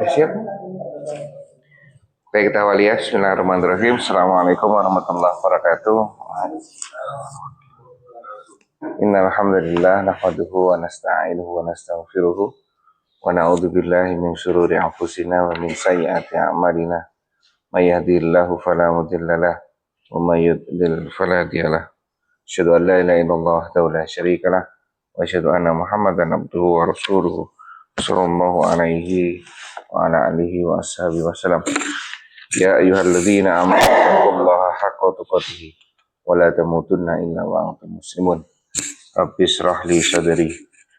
Siap. Baik, kita awali ya. Bismillahirrahmanirrahim. Assalamualaikum warahmatullahi wabarakatuh. Innal hamdalillah nahmaduhu wa nasta'inuhu wa nastaghfiruh wa na'udzu billahi min syururi anfusina wa min sayyiati a'malina. May yahdihillahu fala mudhillalah wa may yudlil fala hadiyalah. Asyhadu an la ilaha illallah wahdahu la syarikalah wa asyhadu anna Muhammadan abduhu wa rasuluhu sallallahu alaihi wa ala alihi wa ashabihi wasallam. Ya ayyuhalladzina amanu taqullaha haqqa tuqatih wa la tamutunna illa wa antum muslimun. Rabbi shrah li sadri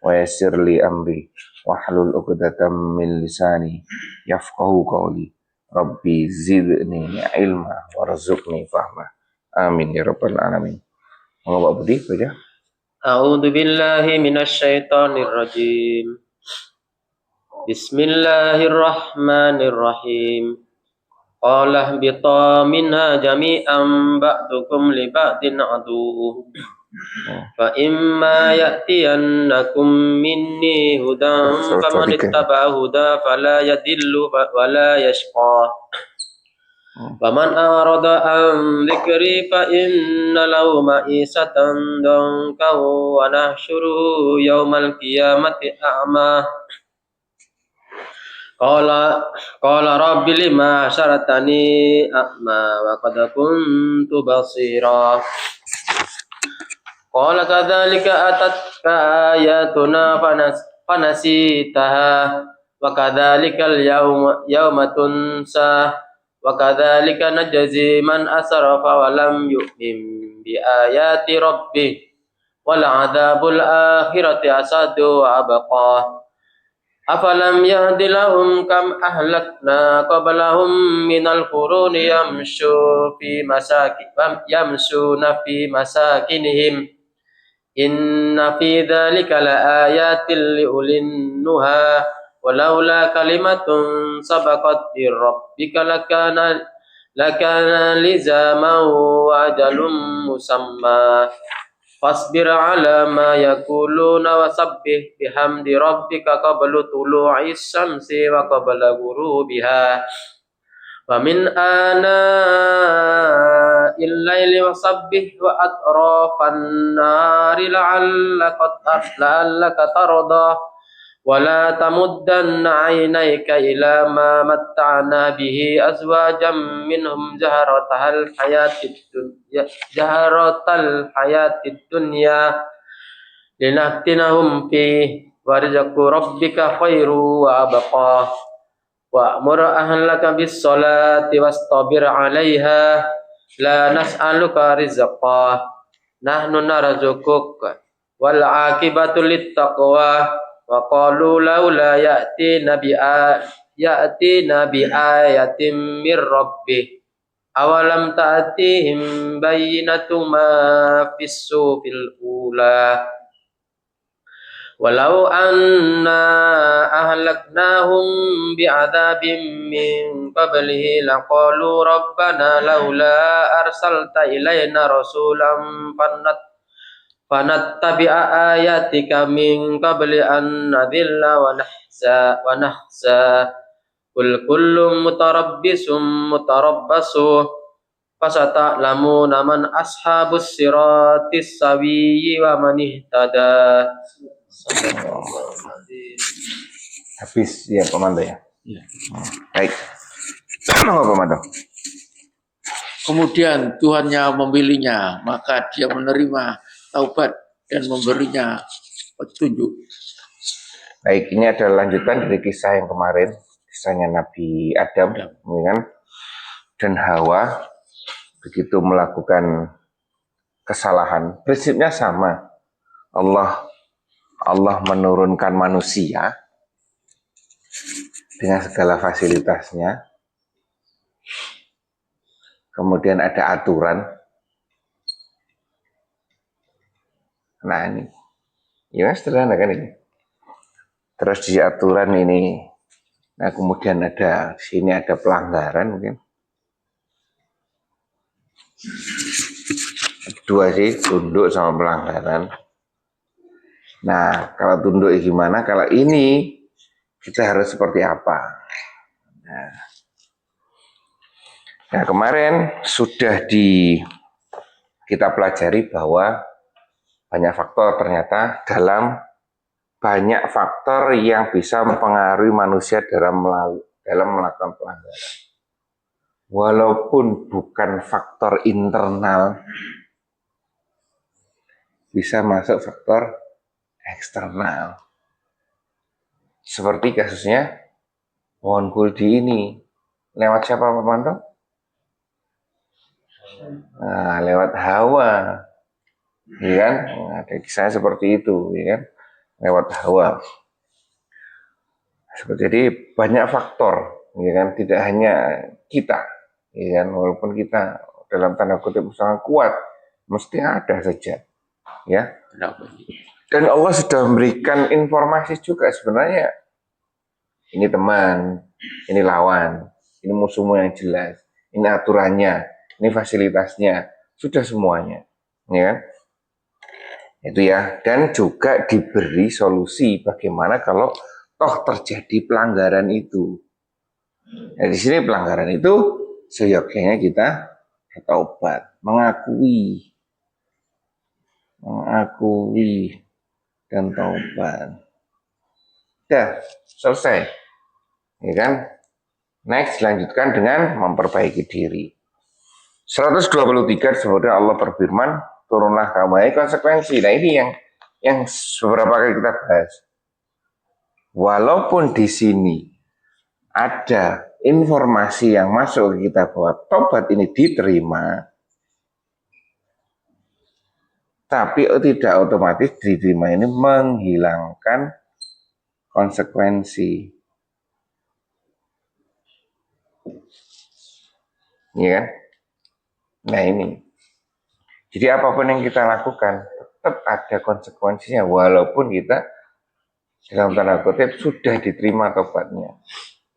wa yassir li amri wahlul 'uqdatam min lisani yafqahu qawli. Rabbi zidni ilma warzuqni fahma. Amin ya rabbal alamin. Monggo Pak Budi baca. A'udzu billahi minasyaitonir rajim. Bismillahirrahmanirrahim. Qala ihbita minha jami'an ba'dukum li ba'din adu. Fa imma ya'tiyannakum minni hudan faman ittaba'a huda fala yadillu wa la yashqa. Waman arada an dzikri fa inna lahu ma'isatan danka wa nahsyuruhu yaumal qiyamati a'ma. Qala rabbi lima syaratani a'ma wa qad kuntu basira. Qala kadzalika atatka ayatuna fanasitaha wa kadzalikal yawma tunsa. Wa kadzalika najzi man asrafa wa lam yu'min bi ayati rabbih wal 'adzabul akhirati asadu wa abqa. Afalam yahdi lahum kam ahlakna qablahum minal quruni yamshuna fi masakinihim. Inna fi dzalika laayatin liulin nuha. Walaula kalimatun sabaqat bi rabbika lakana lizaman wa ajalum musamma. Fasbir ala ma yaquluna wasabbih bihamdi rabbika qabla tulu'is syamsi wa qabla ghurubiha. Wa min ana'il laili wasabbih wa atrafan nari la'allaka tarda. Wala tamuddanna 'ainayka ila ma matta'na bihi azwajan minhum zaharatal hayatid dunya linaftinahum fi wa rizqu rabbika khairu wa abqa. Wa'mur ahlaka bis salati wastabir 'alaiha la nas'aluka rizqa nahnu narzuquka wal 'aqibatu lit taqwa. Wa qalu laula ya'tina bi ayatin mir rabbih awalam ta'tihim bayyinatu ma fis sufil ula. Walau anna ahlaknahum bi'adzabin min qablihi laqalu rabbana laula arsalta ilaina rasulan fanattabi'a ayatika min qabli an nadhilla wa nahza. Qul kullum mutarabbasu fasata'lamuna man ashabus siratis sawiyyi wa man ihtada. Habis ya Komando ya. Baik. Apa Komando? Kemudian Tuhannya memilihnya, maka dia menerima taubat dan memberinya petunjuk. Baik, ini adalah lanjutan dari kisah yang kemarin, kisahnya Nabi Adam. Ya kan? Dan Hawa begitu melakukan kesalahan, prinsipnya sama. Allah menurunkan manusia dengan segala fasilitasnya. Kemudian ada aturan. Nah ini, ya sederhana kan ini. Terus di aturan ini, nah kemudian ada sini ada pelanggaran mungkin. Dua sih, tunduk sama pelanggaran. Nah kalau tunduk gimana? Kalau ini kita harus seperti apa. Nah, kemarin sudah kita pelajari bahwa banyak faktor ternyata banyak faktor yang bisa mempengaruhi manusia dalam melakukan pelanggaran. Walaupun bukan faktor internal, bisa masuk faktor eksternal. Seperti kasusnya pohon kuldi ini. Lewat siapa Pak Manto? Nah, lewat Hawa. Ya kan? Nah, ada kisahnya seperti itu, ya kan? Lewat Hawa. Jadi banyak faktor, ya kan? Tidak hanya kita, ya kan? Walaupun kita dalam tanda kutip sangat kuat, mesti ada saja, ya. Dan Allah sudah memberikan informasi juga sebenarnya. Ini teman, ini lawan, ini musuhmu yang jelas, ini aturannya, ini fasilitasnya, sudah semuanya, ya kan? Itu ya. Dan juga diberi solusi bagaimana kalau toh terjadi pelanggaran itu. Nah, di sini pelanggaran itu seyogyanya kita bertaubat, mengakui dan taubat. Dah, selesai. Ya kan? Next, lanjutkan dengan memperbaiki diri. 123 sebenarnya Allah berfirman, turunlah kamu. Ini konsekuensi. Nah, ini yang beberapa kali kita bahas. Walaupun di sini ada informasi yang masuk ke kita bahwa tobat ini diterima, tapi tidak otomatis diterima ini menghilangkan konsekuensi. Ya kan? Nah ini. Jadi apapun yang kita lakukan tetap ada konsekuensinya walaupun kita dalam tanda kutip sudah diterima tobatnya.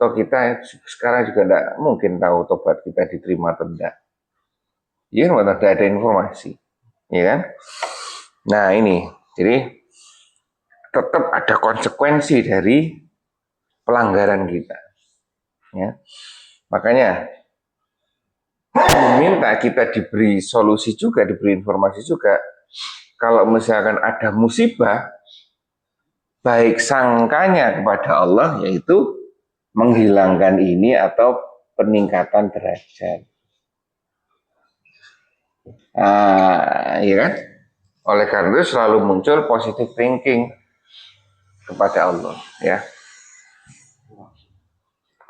Toh kita sekarang juga tidak mungkin tahu tobat kita diterima atau tidak. Ya kan, tidak ada informasi. Ya kan? Nah ini, jadi tetap ada konsekuensi dari pelanggaran kita. Ya. Makanya meminta kita diberi solusi juga, diberi informasi juga. Kalau misalkan ada musibah, baik sangkanya kepada Allah yaitu menghilangkan ini atau peningkatan derajat. Iya kan? Oleh karena itu selalu muncul positive thinking kepada Allah, ya.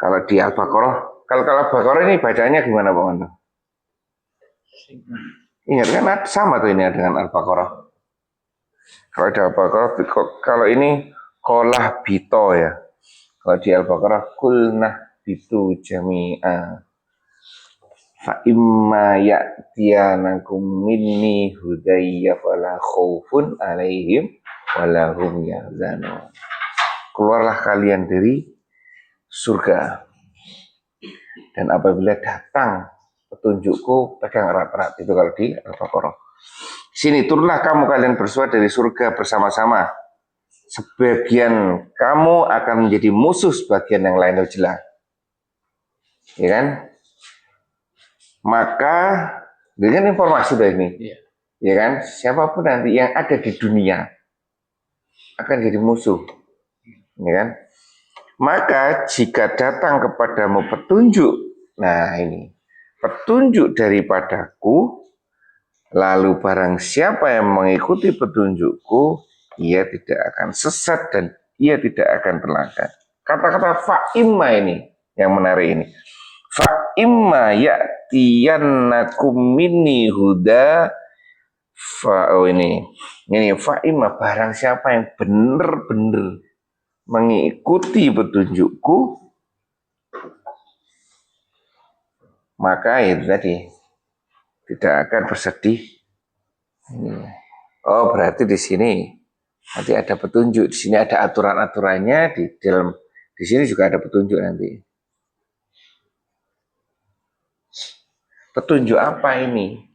Kalau di Al-Baqarah, kalau Al-Baqarah ini bacanya gimana Pak Manto? Ingat kan sama tuh ini dengan Al-Baqarah. Kalau di Al-Baqarah, kalau ini kolah bito ya. Kalau di Al-Baqarah kulnah bitu jami'a. Fa imma ya'tiyanakum minni hudayya fala khaufun alaihim wala hum yahzanun. Keluarlah kalian dari surga. Dan apabila datang petunjukku, pegang erat-erat. Itu kalau di Al-Baqarah. Sini turunlah kamu kalian bersua dari surga bersama-sama. Sebagian kamu akan menjadi musuh sebagian yang lain, jelas. Ya kan? Maka dengan informasi dari ini, ya kan? Siapapun nanti yang ada di dunia akan jadi musuh. Ya kan? Maka jika datang kepadamu petunjuk, nah ini, petunjuk daripadaku, lalu barang siapa yang mengikuti petunjukku, ia tidak akan sesat dan ia tidak akan celaka. Kata-kata fa'imma ini yang menarik ini. Fa'imma ya'tiyannakum minni huda ini fa'imma barang siapa yang benar-benar mengikuti petunjukku, maka itu tadi tidak akan bersedih. Oh, berarti di sini nanti ada petunjuk, di sini ada aturan-aturannya, di sini juga ada petunjuk nanti. Petunjuk apa ini?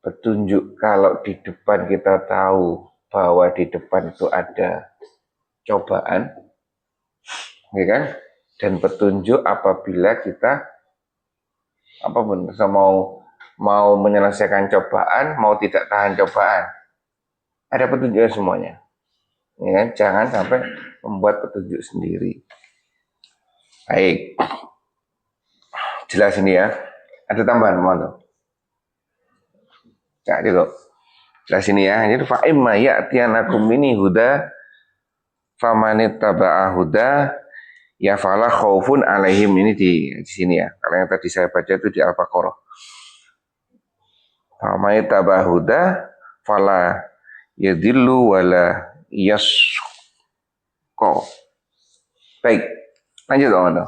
Petunjuk kalau di depan kita tahu bahwa di depan itu ada cobaan, ya kan? Dan petunjuk apabila kita mau menyelesaikan cobaan, mau tidak tahan cobaan. Ada petunjuknya semuanya. Ya kan? Jangan sampai membuat petunjuk sendiri. Baik. Jelas ini ya. Ada tambahan mohon. Nah, itu. Jelas ini ya. Jadi fa imma ya'tiyanakum ini huda famanittaba'a huda ya fala khaufun alaihim, ini di sini ya. Kalau yang tadi saya baca itu di Al-Baqarah. Famanittaba'a huda fala yadillu wala yasqa. Baik. Lanjut Om.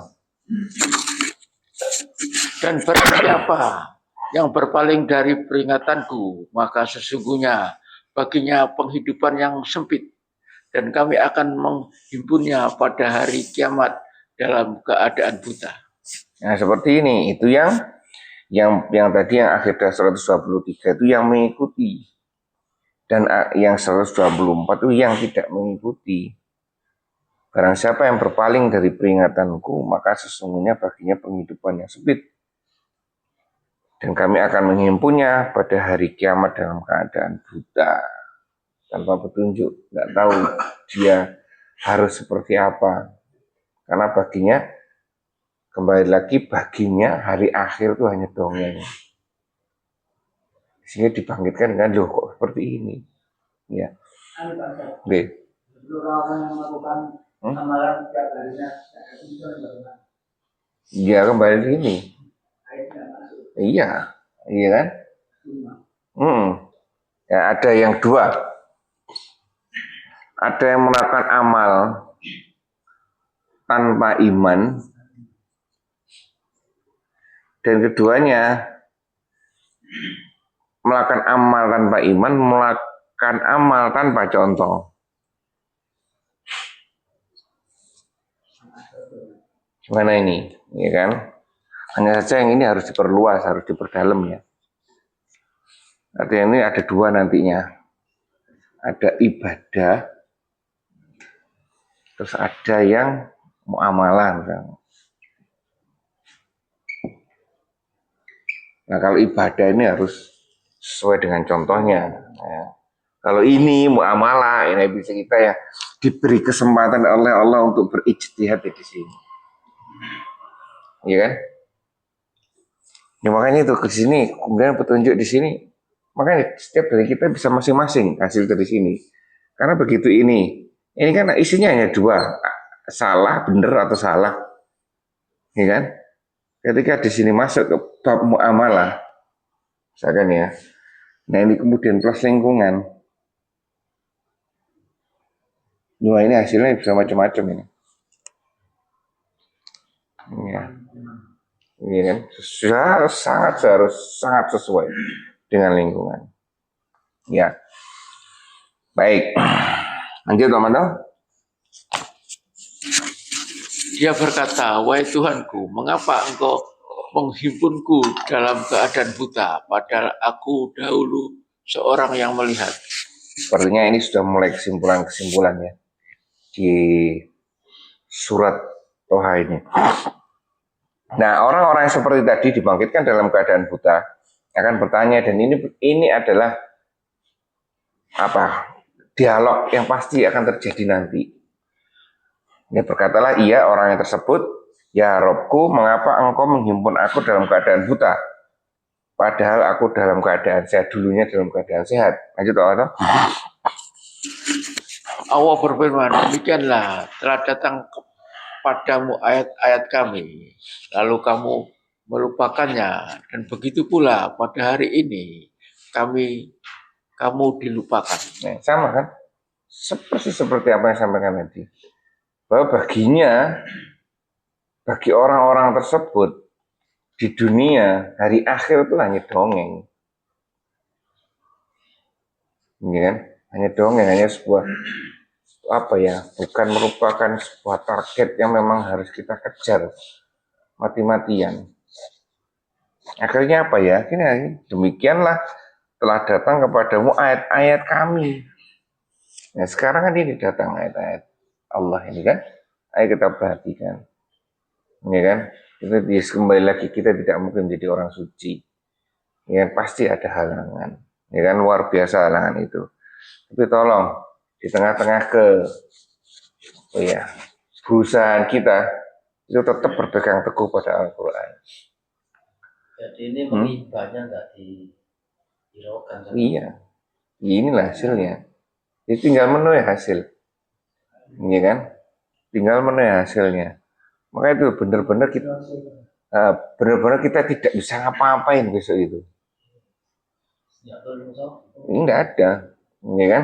Dan barang siapa yang berpaling dari peringatanku, maka sesungguhnya baginya penghidupan yang sempit, dan kami akan menghimpunnya pada hari kiamat dalam keadaan buta. Nah, seperti ini, itu yang tadi yang akhir 123 itu yang mengikuti. Dan yang 124 itu yang tidak mengikuti. Barang siapa yang berpaling dari peringatanku, maka sesungguhnya baginya penghidupan yang sempit. Dan kami akan menghimpunnya pada hari kiamat dalam keadaan buta. Tanpa petunjuk, nggak tahu dia harus seperti apa. Karena baginya, kembali lagi baginya hari akhir itu hanya dongeng. Sehingga dibangkitkan dengan loh kok seperti ini. Ya. B. Ya kembali ke ini. Iya, iya kan? Ya, ada yang dua. Ada yang melakukan amal tanpa iman, dan keduanya melakukan amal tanpa iman, melakukan amal tanpa contoh. Gimana ini? Ya kan? Hanya saja yang ini harus diperluas, harus diperdalam ya. Artinya ini ada dua nantinya. Ada ibadah, terus ada yang muamalah. Nah kalau ibadah ini harus sesuai dengan contohnya. Ya. Kalau ini muamalah, ini bisa kita ya diberi kesempatan oleh Allah untuk berijtihad di sini. Iya kan? Ya makanya itu ke sini, kemudian petunjuk di sini. Makanya setiap dari kita bisa masing-masing hasil dari sini. Karena begitu ini kan isinya hanya dua, salah, benar atau salah. Ya kan? Ketika di sini masuk ke bab muamalah, misalkan ya. Nah ini kemudian plus lingkungan. Wah ini hasilnya bisa macam-macam ini. Ya. Ini kan sangat sesuai dengan lingkungan. Ya. Baik. Lanjut teman-teman. Dia berkata, wahai Tuhanku, mengapa engkau menghimpunku dalam keadaan buta, padahal aku dahulu seorang yang melihat. Sepertinya ini sudah mulai kesimpulan ya di surat Toha ini. Nah, orang-orang yang seperti tadi dibangkitkan dalam keadaan buta akan bertanya, dan ini adalah apa? Dialog yang pasti akan terjadi nanti. Ya berkatalah ia orang yang tersebut, ya Robku, mengapa engkau menghimpun aku dalam keadaan buta? Padahal aku dalam keadaan sehat, dulunya dalam keadaan sehat. Lanjut Allah. Allah berfirman, demikianlah telah datang kepadamu ayat-ayat kami, lalu kamu melupakannya, dan begitu pula pada hari ini kamu dilupakan. Nah, sama kan? Seperti apa yang sampaikan tadi. Bahwa bagi orang-orang tersebut di dunia hari akhir itu hanya dongeng. Ini kan? Hanya dongeng, hanya sebuah bukan merupakan sebuah target yang memang harus kita kejar mati-matian. Akhirnya apa ya? Demikianlah telah datang kepadamu ayat-ayat kami. Nah sekarang kan ini datang ayat-ayat Allah ini kan, Ayo kita perhatikan, ya kan? Kita kembali lagi, kita tidak mungkin menjadi orang suci. Ya pasti ada halangan, ya kan, luar biasa halangan itu. Tapi tolong di tengah-tengah berusaha kita itu tetap berpegang teguh pada Al-Quran. Jadi ini mengibahnya nggak dihiraukan. Kan? Iya, inilah hasilnya. Jadi tinggal menuai hasil, ya kan? Tinggal menuai hasilnya. Maka itu benar-benar kita tidak bisa ngapa-ngapain besok itu. Ini nggak ada, ya kan?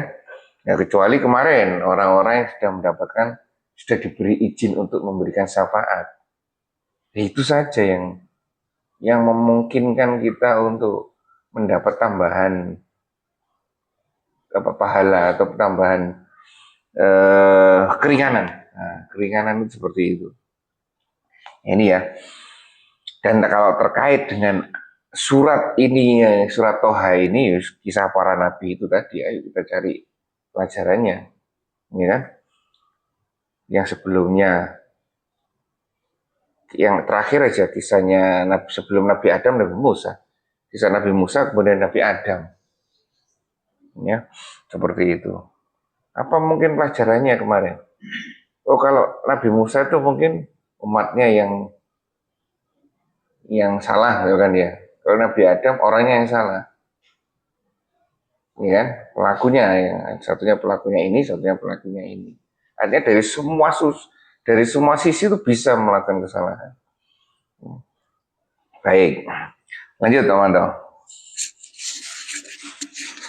Ya kecuali kemarin orang-orang yang sudah diberi izin untuk memberikan syafaat. Ya, itu saja yang memungkinkan kita untuk mendapat tambahan pahala atau tambahan keringanan. Nah, keringanan itu seperti itu. Ini ya. Dan kalau terkait dengan surat ini, surat Toha ini, kisah para nabi itu tadi, ayo kita cari pelajarannya, ya kan? Yang sebelumnya, yang terakhir aja kisahnya sebelum Nabi Adam, Nabi Musa, kisah Nabi Musa kemudian Nabi Adam, ya seperti itu. Apa mungkin pelajarannya kemarin? Oh kalau Nabi Musa itu mungkin umatnya yang salah, ya kan ya. Kalau Nabi Adam orangnya yang salah, ya kan? Pelakunya, ya. Satunya pelakunya ini, satunya pelakunya ini. Artinya dari semua sisi itu bisa melakukan kesalahan. Baik, lanjut teman-teman.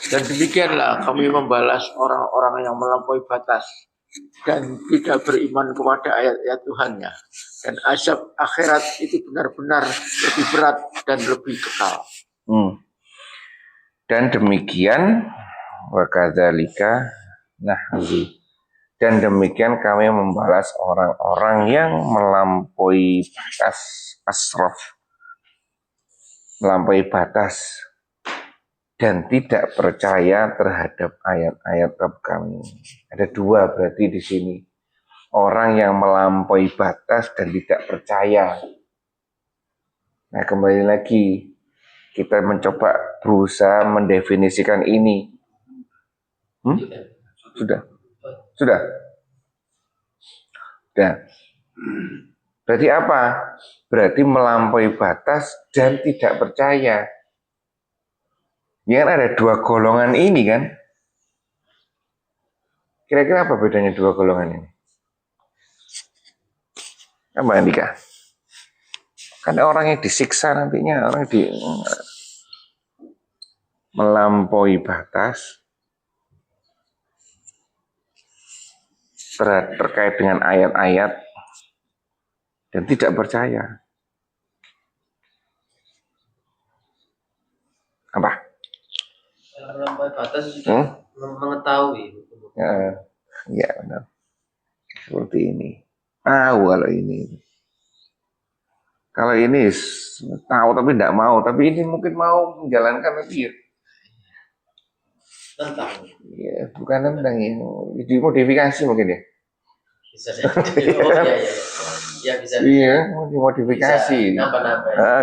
Dan demikianlah kami membalas orang-orang yang melampaui batas dan tidak beriman kepada ayat-ayat Tuhannya. Dan azab akhirat itu benar-benar lebih berat dan lebih kekal. Dan demikian wakadzalika nahzi. Dan demikian kami membalas orang-orang yang melampaui batas, asraf, melampaui batas dan tidak percaya terhadap ayat-ayat Rabb kami. Ada dua berarti di sini. Orang yang melampaui batas dan tidak percaya. Nah kembali lagi, kita mencoba berusaha mendefinisikan ini. Sudah. Nah, berarti apa? Berarti melampaui batas dan tidak percaya. Ya kan ada dua golongan ini kan? Kira-kira apa bedanya dua golongan ini? Apa Andika? Kan orang yang disiksa nantinya, orang melampaui batas terkait dengan ayat-ayat dan tidak percaya. Apa? Melampaui batas mengetahui. Ya benar. Seperti ini. Tahu kalau ini. Kalau ini tahu tapi tidak mau, tapi ini mungkin mau menjalankan tapi ya. Tentang. Ya, bukan tentang ya. Dimodifikasi mungkin ya. Bisa jadi. Oh iya. Ya bisa. Iya, dimodifikasi.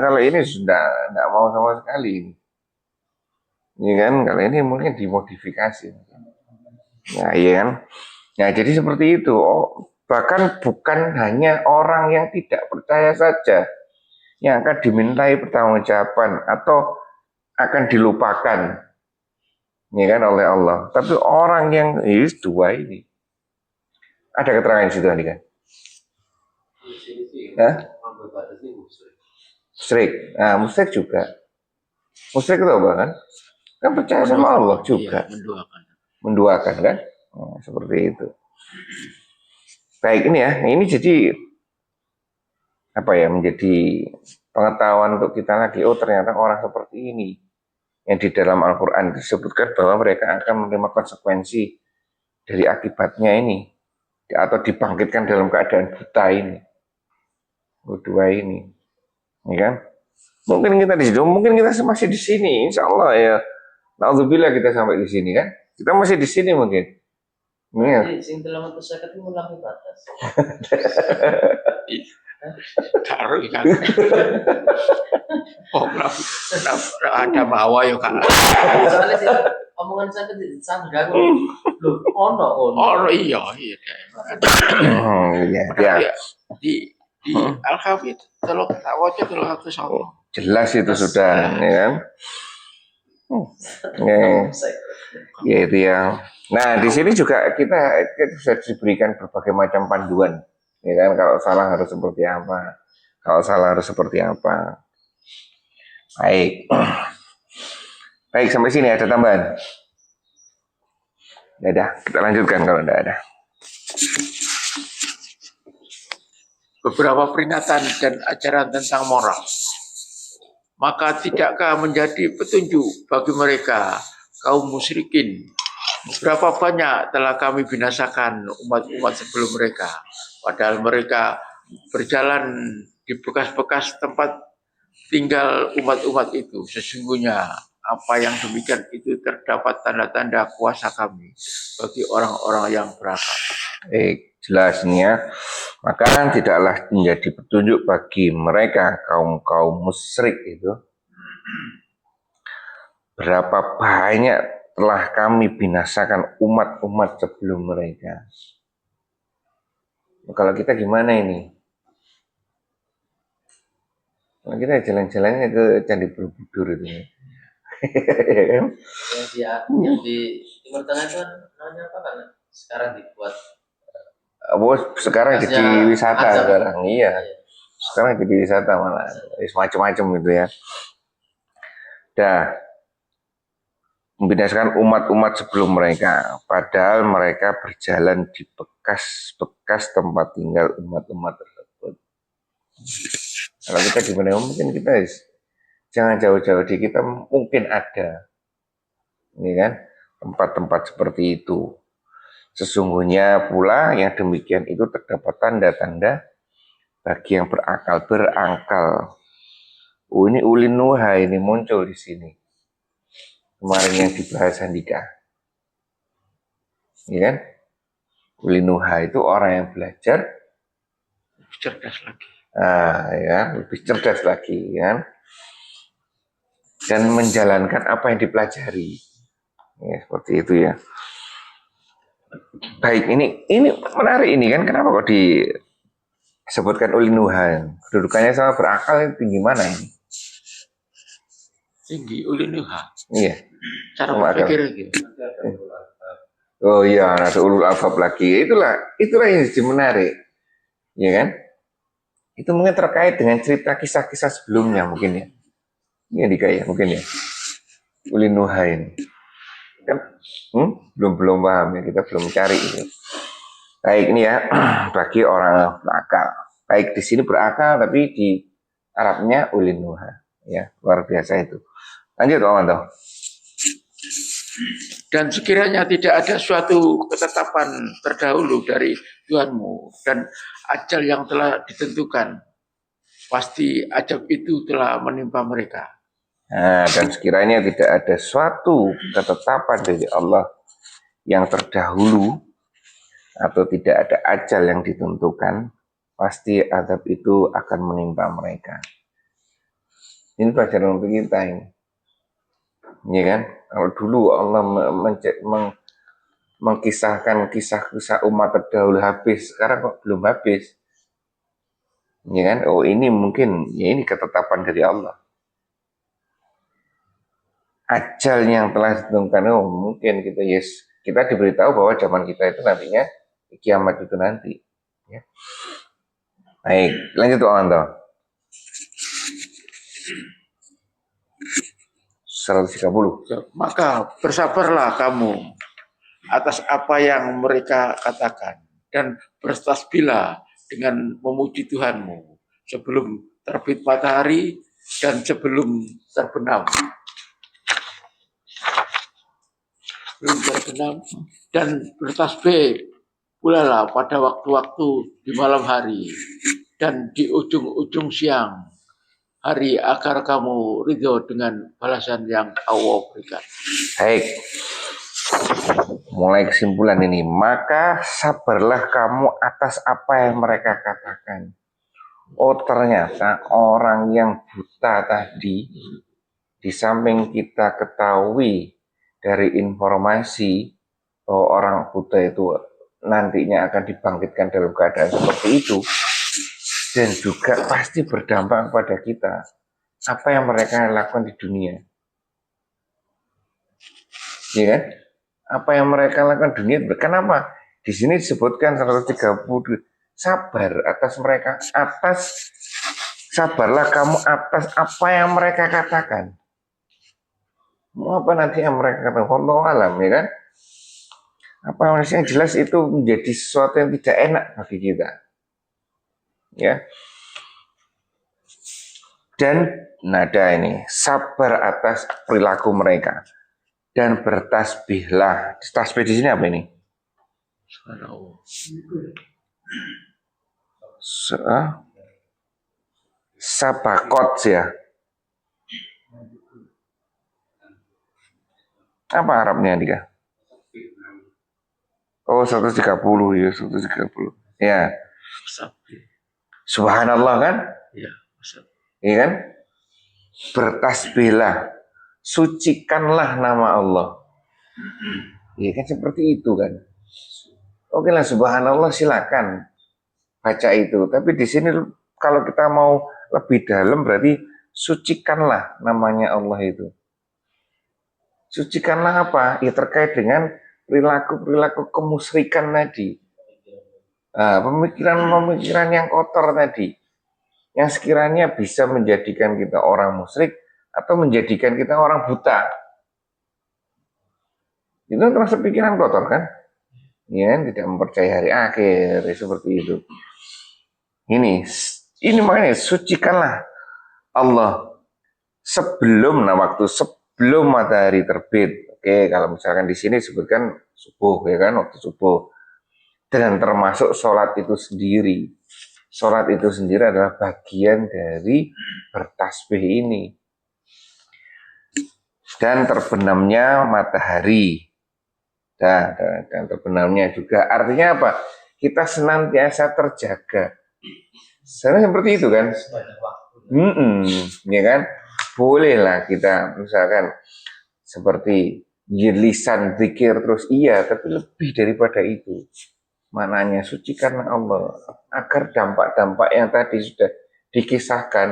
Kalau ini sudah tidak mau sama sekali. Iya kan, kalau ini mungkin dimodifikasi. Nah, iya kan. Nah, jadi seperti itu. Bahkan bukan hanya orang yang tidak percaya saja yang akan dimintai pertanggungjawaban atau akan dilupakan, ya kan, oleh Allah. Tapi orang yang dua ini, ada keterangan di situ nih kan? Musyrik. Nah, musyrik juga. Musyrik itu apa kan? Kan percaya sama Allah juga. Iya, menduakan kan? Seperti itu. Baik ini ya, ini jadi apa ya, menjadi pengetahuan untuk kita lagi. Oh ternyata orang seperti ini yang di dalam Al-Quran disebutkan bahwa mereka akan menerima konsekuensi dari akibatnya ini, atau dibangkitkan dalam keadaan buta ini, dua ini, ya kan? Mungkin kita di situ, mungkin kita masih di sini, insya Allah ya. Alhamdulillah kita sampai di sini kan? Kita masih di sini mungkin. Iya. Jadi sing 350 itu melampaui batas. Karo ikan. Oh, ada mawa yo Kak. Soalnya sih omongan saya di sanggang. Loh, ono. Oh iya. Iya, ya. Di Al-Hafidh kalau tak waca 300 Jelas itu sudah, ya kan? Ya itu ya. Nah, di sini juga kita bisa diberikan berbagai macam panduan, ya kan? Kalau salah harus seperti apa, kalau salah harus seperti apa. Baik, baik sampai sini ada tambahan. Ya udah, kita lanjutkan kalau tidak ada. Beberapa peringatan dan ajaran tentang moral. Maka tidakkah menjadi petunjuk bagi mereka kaum musyrikin? Berapa banyak telah kami binasakan umat-umat sebelum mereka, padahal mereka berjalan di bekas-bekas tempat tinggal umat-umat itu. Sesungguhnya apa yang demikian itu terdapat tanda-tanda kuasa kami bagi orang-orang yang berakal. Jelas ini ya. Maka tidaklah menjadi petunjuk bagi mereka kaum musyrik itu. Berapa banyak telah kami binasakan umat-umat sebelum mereka. Kalau kita gimana ini? Kalau kita jalan-jalannya ke Candi Borobudur itu. Yang di Timur Tengah itu namanya apa kan? Sekarang dibuat. Sekarang jadi wisata sekarang. Iya. Sekarang jadi wisata malah. Semacam-macam gitu ya. Dah. Membinasakan umat-umat sebelum mereka. Padahal mereka berjalan di bekas-bekas tempat tinggal umat-umat tersebut. Kalau kita gimana? Mungkin kita jangan jauh-jauh di kita mungkin ada. Ini kan tempat-tempat seperti itu. Sesungguhnya pula yang demikian itu terdapat tanda-tanda bagi yang berangkal. Oh, ini ulin nuha ini muncul di sini. Kemarin yang dibahas Handika. Ya kan? Ulin nuha itu orang yang belajar lebih cerdas lagi. Ya, lebih cerdas lagi, kan? Dan menjalankan apa yang dipelajari. Ya, seperti itu ya. Baik, ini menarik ini kan, kenapa kok disebutkan ulinuha? Kedudukannya sama berakal tinggi mana ini? Tinggi ulinuha. Iya. Cara berpikir gitu. Oh iya, ada ulul albab lagi. Itulah yang jadi menarik. Ya kan? Itu mungkin terkait dengan cerita kisah-kisah sebelumnya mungkin ya. Ini dikaya mungkin ya. Ulinuha ini. Kan belum paham ya, kita belum cari ini. Baik ini ya bagi orang berakal. Baik di sini berakal tapi di Arabnya ulinuha ya, luar biasa itu. Lanjut Om Anto. Dan sekiranya tidak ada suatu ketetapan terdahulu dari Tuhanmu dan ajal yang telah ditentukan, pasti ajab itu telah menimpa mereka. Nah, dan sekiranya tidak ada suatu ketetapan dari Allah yang terdahulu atau tidak ada ajal yang ditentukan, pasti azab itu akan menimpa mereka. Ini pelajaran untuk kita ini. Ya kan? Kalau dulu Allah mengkisahkan kisah-kisah umat terdahulu habis, sekarang kok belum habis. Ya kan? Oh ini mungkin, ya ini ketetapan dari Allah. Ajal yang telah ditentukan, oh mungkin kita diberitahu bahwa zaman kita itu nantinya kiamat itu nanti. Ya. Baik, lanjut Om Anto. 130. Maka bersabarlah kamu atas apa yang mereka katakan dan bertasbihlah dengan memuji Tuhanmu sebelum terbit matahari dan sebelum terbenam. Dan bertasbih pula lah pada waktu-waktu di malam hari dan di ujung-ujung siang hari agar kamu ridho dengan balasan yang Allah berikan. Baik. mulai kesimpulan ini, maka sabarlah kamu atas apa yang mereka katakan. Oh, ternyata orang yang buta tadi, di samping kita ketahui dari informasi bahwa orang buta itu nantinya akan dibangkitkan dalam keadaan seperti itu, dan juga pasti berdampak kepada kita apa yang mereka lakukan di dunia, ya kan? Apa yang mereka lakukan di dunia, kenapa? Di sini disebutkan 130, sabar atas mereka, sabarlah kamu atas apa yang mereka katakan. Mau apa nanti yang mereka katakan, wallahu alam, ya kan? Apa yang jelas itu menjadi sesuatu yang tidak enak bagi kita, ya. Dan nada ini, sabar atas perilaku mereka dan bertasbihlah. Tasbih di sini apa ini? Sabakot ya. Apa Arabnya dia? Oh, 130 ya, 130. Ya. Subhanallah kan? Ya. Iya kan? Bertasbihlah, sucikanlah nama Allah. Iya kan seperti itu kan. Oke lah, subhanallah silakan baca itu. Tapi di sini kalau kita mau lebih dalam berarti sucikanlah namanya Allah itu. Sucikanlah apa? Ya terkait dengan perilaku-perilaku kemusyrikan tadi. Nah, pemikiran-pemikiran yang kotor tadi. Yang sekiranya bisa menjadikan kita orang musyrik atau menjadikan kita orang buta. Itu termasuk pikiran kotor kan? Ya, tidak mempercayai hari akhir, seperti itu. Ini makanya sucikanlah Allah sebelum sebelum matahari terbit. Oke, kalau misalkan di sini sebutkan subuh, ya kan, waktu subuh. Dan termasuk sholat itu sendiri. Sholat itu sendiri adalah bagian dari bertasbih ini. Dan terbenamnya matahari. Dan terbenamnya juga. Artinya apa? Kita senantiasa terjaga. Sebenarnya seperti itu kan? Ya kan? Bolehlah kita misalkan seperti lisan, zikir terus iya, tapi lebih daripada itu. Mananya suci karena Allah, agar dampak-dampak yang tadi sudah dikisahkan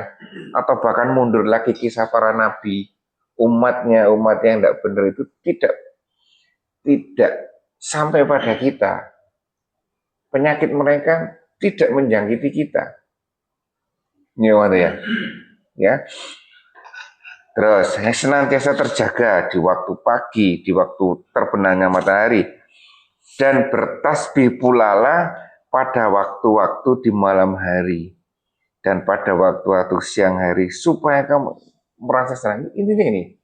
atau bahkan mundur lagi kisah para nabi, umat yang tidak benar itu tidak sampai pada kita. Penyakit mereka tidak menjangkiti kita. Ya. Terus senantiasa terjaga di waktu pagi, di waktu terbenamnya matahari, dan bertasbih pulalah pada waktu-waktu di malam hari dan pada waktu-waktu siang hari supaya kamu merasa senang. Ini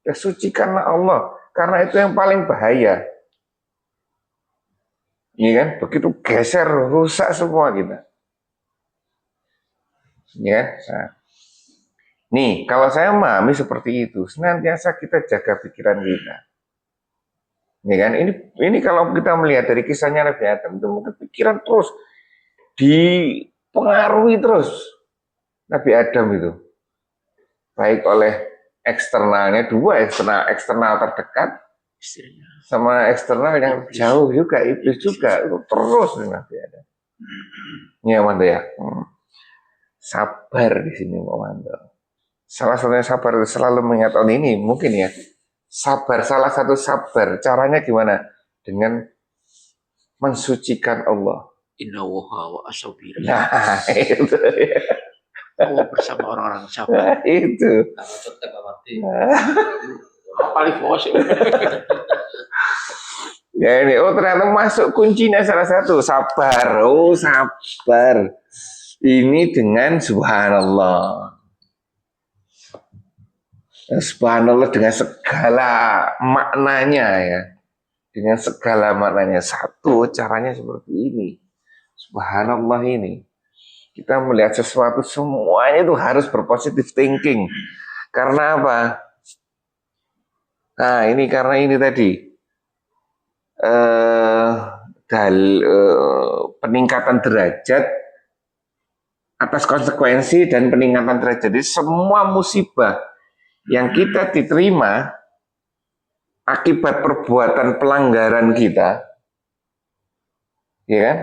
sucikanlah Allah karena itu yang paling bahaya. Iya kan? Begitu geser rusak semua kita. Ya. Nah. Nih, kalau saya memahami seperti itu, senantiasa kita jaga pikiran kita. Ya kan? Ini kalau kita melihat dari kisahnya Nabi Adam itu mungkin pikiran terus dipengaruhi terus Nabi Adam itu. Baik oleh eksternalnya, dua eksternal terdekat sama eksternal yang jauh juga, iblis juga, itu terus Nabi Adam. Ya, Mando ya. Sabar di sini, Mando. Salah satunya sabar itu selalu mengingat ini mungkin ya. Sabar, salah satu sabar. Caranya gimana? Dengan mensucikan Allah. Inna wa asabir. Nah, itu ya. Allah bersama orang-orang sabar. Nah, itu. Paling bos. Ya ini, ternyata masuk kuncinya salah satu. Sabar. Oh, sabar. Ini dengan subhanallah. Subhanallah dengan segala maknanya ya. Dengan segala maknanya. Satu, caranya seperti ini. Subhanallah ini. Kita melihat sesuatu semuanya itu harus berpositif thinking. Karena apa? Nah ini karena ini tadi. eh, peningkatan derajat atas konsekuensi dan peningkatan derajat. Jadi semua musibah yang kita diterima akibat perbuatan pelanggaran kita, ya kan?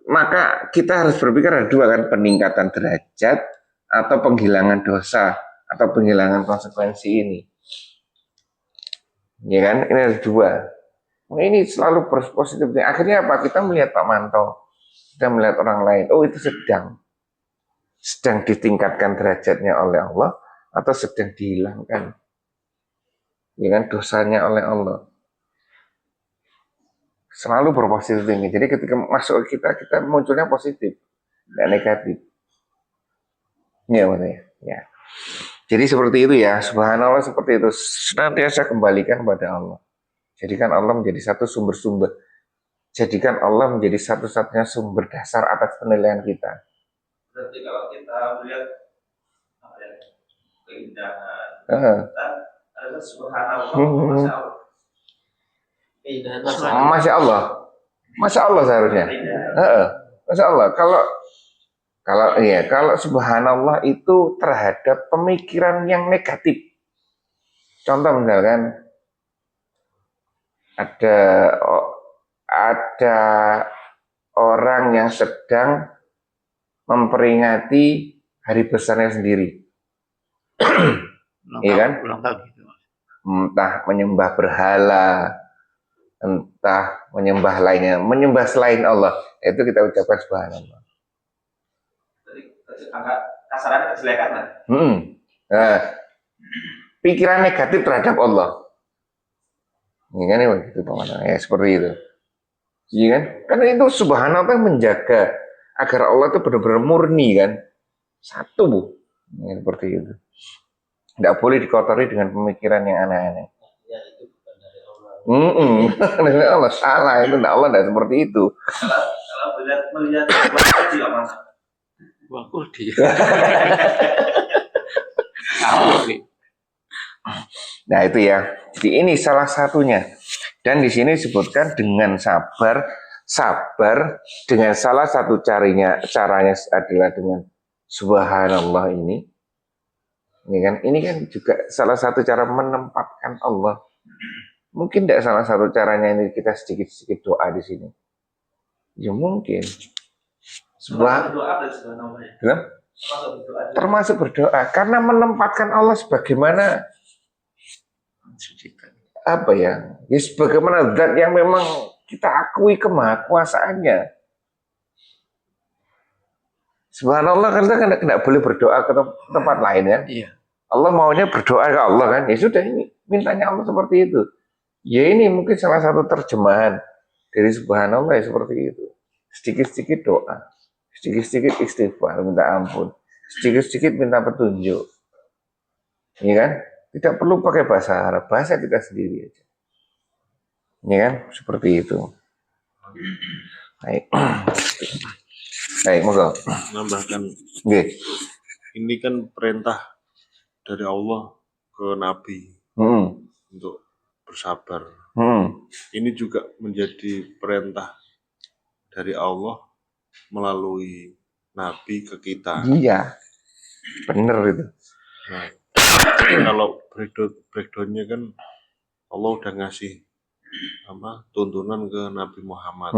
Maka kita harus berpikir ada dua kan, peningkatan derajat atau penghilangan dosa atau penghilangan konsekuensi ini. Ya kan? Ini ada dua. Nah, ini selalu positif. Akhirnya apa? Kita melihat Pak Manto, kita melihat orang lain. Oh, itu sedang ditingkatkan derajatnya oleh Allah atau sedang dihilangkan, ya kan, dosanya oleh Allah. Selalu berpositif tinggi. Jadi ketika masuk ke kita munculnya positif, tidak negatif. Ya, benar ya. Jadi seperti itu ya, subhanallah, seperti itu. Senantiasa kembalikan pada Allah. Jadikan Allah menjadi satu sumber-sumber. Jadikan Allah menjadi satu-satunya sumber dasar atas penilaian kita. Berarti kalau kita melihat apa ya, keindahan, kita ada subhanallah, masya Allah. Keindahan Masya Allah, Masya Allah seharusnya. Masya Allah. Kalau subhanallah itu terhadap pemikiran yang negatif. Contoh misalkan ada orang yang sedang memperingati hari besarnya sendiri, iya kan? Entah menyembah berhala, entah menyembah lainnya, menyembah selain Allah, itu kita ucapkan subhanallah. Kasarannya kejelekan lah. Nah, pikiran negatif terhadap Allah, ini kan ya begitu Pak Manto, ya seperti itu, iya kan? Karena itu subhanallah menjaga agar Allah itu benar-benar murni kan, satu bu, ya, seperti itu. Tidak boleh dikotori dengan pemikiran yang aneh-aneh. Ya, itu bukan dari Allah. Dari Allah salah, itu Allah tidak seperti itu. Kalau melihat wajib apa? Wakul dia. Nah itu ya. Jadi ini salah satunya. Dan di sini disebutkan dengan sabar dengan salah satu caranya adalah dengan subhanallah ini. Ini kan juga salah satu cara menempatkan Allah. Mungkin tidak salah satu caranya ini kita sedikit-sedikit doa di sini. Ya mungkin. Termasuk berdoa karena menempatkan Allah sebagaimana apa ya? Ya sebagaimana zat yang memang kita akui kemahakuasaannya. Subhanallah, kita kan tidak boleh berdoa ke tempat lain ya. Iya. Allah maunya berdoa ke Allah kan. Ya sudah, ini mintanya Allah seperti itu. Ya ini mungkin salah satu terjemahan dari subhanallah ya seperti itu. Sedikit-sedikit doa, sedikit-sedikit istighfar, minta ampun, sedikit-sedikit minta petunjuk. Iya kan? Tidak perlu pakai bahasa Arab, bahasa kita sendiri aja. Iya kan? Seperti itu. Baik. Baik, moga. Nambahkan. Okay. Ini kan perintah dari Allah ke Nabi untuk bersabar. Ini juga menjadi perintah dari Allah melalui Nabi ke kita. Iya, bener itu. Nah, kalau breakdownnya kan Allah udah ngasih tuntunan ke Nabi Muhammad.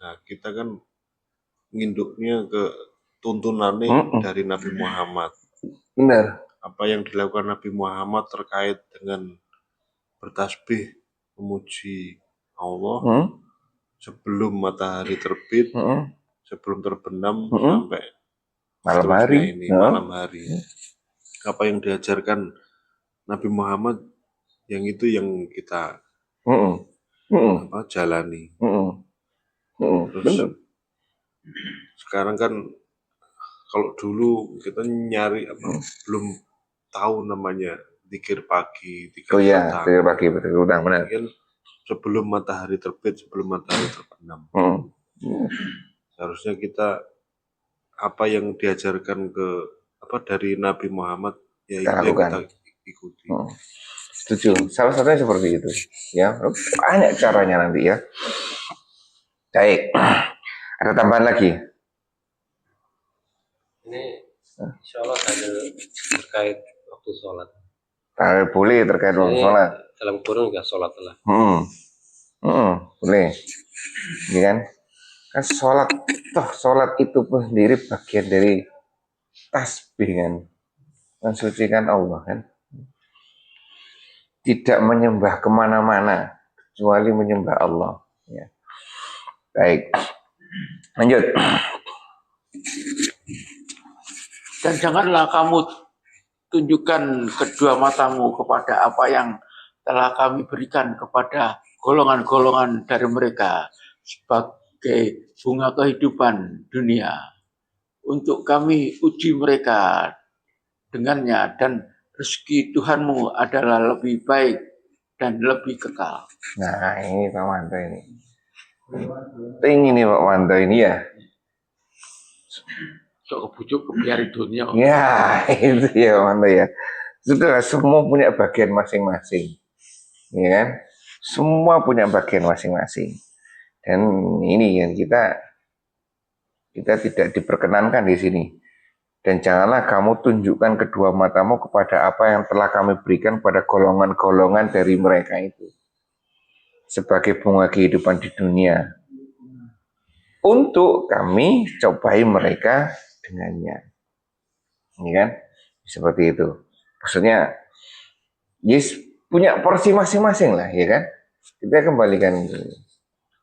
Nah, kita kan nginduknya ke tuntunannya dari Nabi Muhammad. Benar. Apa yang dilakukan Nabi Muhammad terkait dengan bertasbih memuji Allah sebelum matahari terbit, sebelum terbenam sampai malam hari. Malam hari. Apa yang diajarkan Nabi Muhammad, yang itu yang kita jalani. Terus benar. Sekarang kan kalau dulu kita nyari belum tahu namanya zikir pagi, zikir petang. Zikir pagi, petang, benar. Kan sebelum matahari terbit, sebelum matahari terbenam. Seharusnya kita apa yang diajarkan dari Nabi Muhammad ya itu yang kita ikuti. Setuju. Salah satunya seperti itu. Ya, banyak caranya nanti ya. Baik. Ada tambahan lagi? Ini insya Allah ada terkait waktu sholat. Boleh terkait waktu Ini sholat. dalam kurung juga sholat lah. Boleh. Ini kan sholat, toh sholat itu pun sendiri bagian dari tasbih kan, mensucikan Allah kan. Tidak menyembah kemana-mana kecuali menyembah Allah. Ya. Baik, lanjut. Dan janganlah kamu tunjukkan kedua matamu kepada apa yang telah kami berikan kepada golongan-golongan dari mereka sebagai bunga kehidupan dunia. Untuk kami uji mereka dengannya, dan rezeki Tuhanmu adalah lebih baik dan lebih kekal. Nah ini Pak Manto ini. Ini Pak Manto ini ya. Sok kebujuk kebiari dunia. Ya itu ya Pak Manto ya. Sudah semua punya bagian masing-masing. Ya kan? Semua punya bagian masing-masing. Dan ini yang kita tidak diperkenankan di sini. Dan janganlah kamu tunjukkan kedua matamu kepada apa yang telah kami berikan pada golongan-golongan dari mereka itu. Sebagai bunga kehidupan di dunia. Untuk kami cobai mereka dengannya. Ini kan? Seperti itu. Maksudnya, yes, punya porsi masing-masing lah, ya kan? Kita kembalikan itu.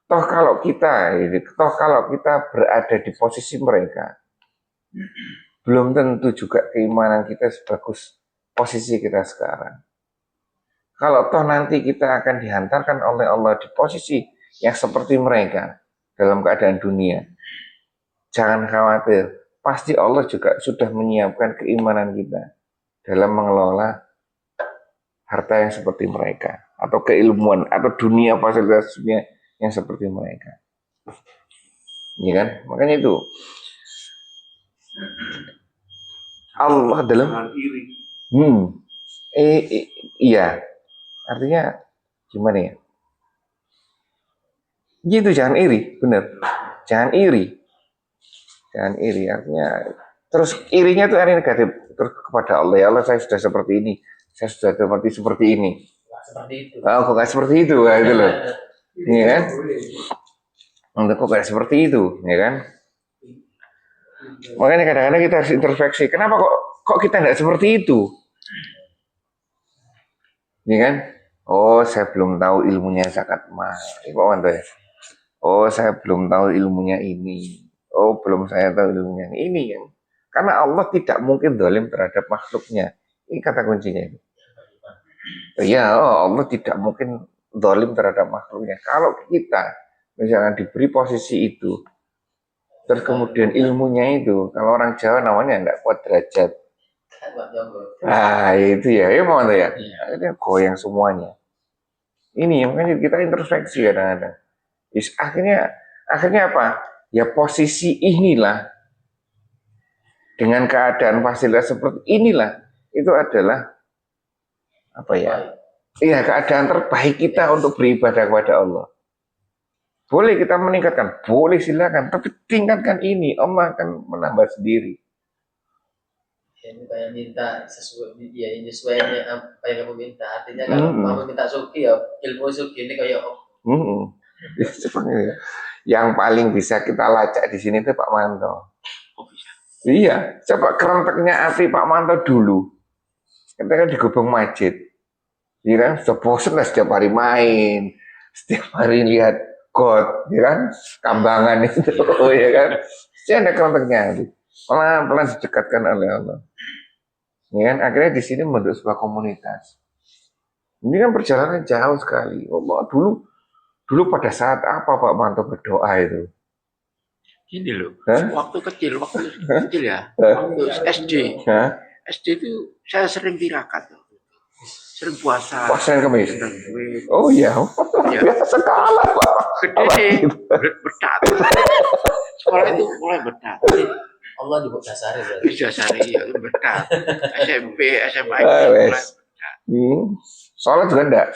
Toh kalau kita berada di posisi mereka, belum tentu juga keimanan kita sebagus posisi kita sekarang. Kalau toh nanti kita akan dihantarkan oleh Allah di posisi yang seperti mereka dalam keadaan dunia, jangan khawatir, pasti Allah juga sudah menyiapkan keimanan kita dalam mengelola harta yang seperti mereka, atau keilmuan, atau dunia fasilitas dunia yang seperti mereka. Ya kan? Makanya itu Allah dalam iri. Iya. Artinya gimana ya? Gitu, jangan iri, benar. Jangan iri. Jangan iri, artinya terus irinya itu artinya negatif terus kepada Allah. Ya Allah, saya sudah seperti ini. Saya sudah seperti ini. Seperti itu. Oh, kok gak seperti itu? Nah, itu loh. Iya kan? Untuk kok gak seperti itu, ya kan? Makanya kadang-kadang kita harus introspeksi. Kenapa kok kita nggak seperti itu? Ya kan? Oh, saya belum tahu ilmunya zakat mal. Pak Wanto ya? Oh, saya belum tahu ilmunya ini. Oh, belum saya tahu ilmunya ini kan? Karena Allah tidak mungkin zalim terhadap makhluknya. Ini kata kuncinya. Ya, Allah tidak mungkin zalim terhadap makhluknya. Kalau kita misalnya diberi posisi itu, terus kemudian ilmunya itu, kalau orang Jawa namanya enggak kuat derajat. Itu ya, mau ya. Akhirnya goyang semuanya. Ini makanya kita introspeksi kadang-kadang. Akhirnya apa? Ya posisi inilah dengan keadaan fasilitas seperti inilah itu adalah apa ya? Iya, keadaan terbaik kita untuk beribadah kepada Allah. Boleh kita meningkatkan, boleh silakan, tapi tingkatkan ini, Allah akan menambah sendiri. Ini kayak minta sesuai apa yang kamu minta. Artinya kalau kamu minta suki ya ilmu suki ini kayak yang paling bisa kita lacak di sini itu Pak Manto. Iya, coba kerenteknya hati Pak Manto dulu. Ketika di Gubeng Majid, ya kan, sudah bosan lah setiap hari main, setiap hari lihat God, ya kan, kambangan itu, ya kan. Pasti ada kerenteknya hati. Pelan-pelan didekatkan oleh Allah. Ya kan, akhirnya di sini membentuk sebuah komunitas. Ini kan perjalanan jauh sekali. Allah dulu pada saat apa Pak Manto berdoa itu? Ini loh, waktu kecil ya, waktu SD. SD itu saya sering tirakat, sering puasa. Puasa yang kemis. Oh iya, biasa kalah Pak. Gede betat. Sekolah itu mulai betat. Allah juga dasari ya betat. SMP, SMA itu mulai betat. Sholat juga enggak.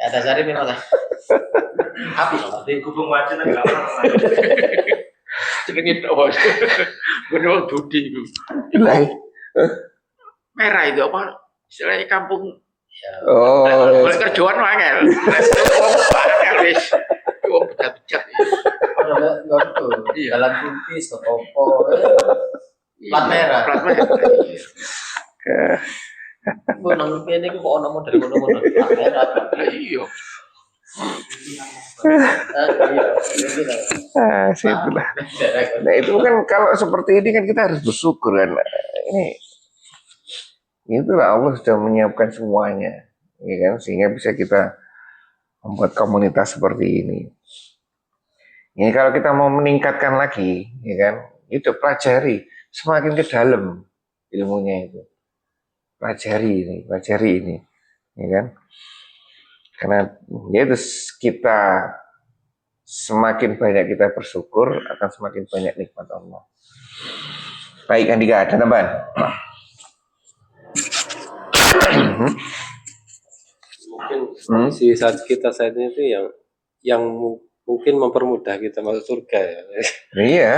Ada cari memang lah. Api Di gubung wajib enggak pernah. Jenenge tok. Bener Dudi itu. Lah. Merah itu apa? Istilahnya kampung Oh, boleh kerjaan angel. Angel wis. Wong bejat-bejat. Iya. Jalan Buntis ke Topo. Plat merah. Plat merah. Gue nang ini gue kok ono model ngono-ngono. Plat merah. Iya. situlah. Nah itu kan kalau seperti ini kan kita harus bersyukur kan. Itulah Allah sudah menyiapkan semuanya, ya kan, sehingga bisa kita membuat komunitas seperti ini. Ini kalau kita mau meningkatkan lagi, ya kan, itu pelajari semakin ke dalam ilmunya itu. Pelajari ini, ya kan. Karena ya itu kita semakin banyak kita bersyukur akan semakin banyak nikmat Allah. Baik, Andika, ada tambahan? Mungkin si saat kita saat ini itu yang mungkin mempermudah kita masuk surga ya. Iya.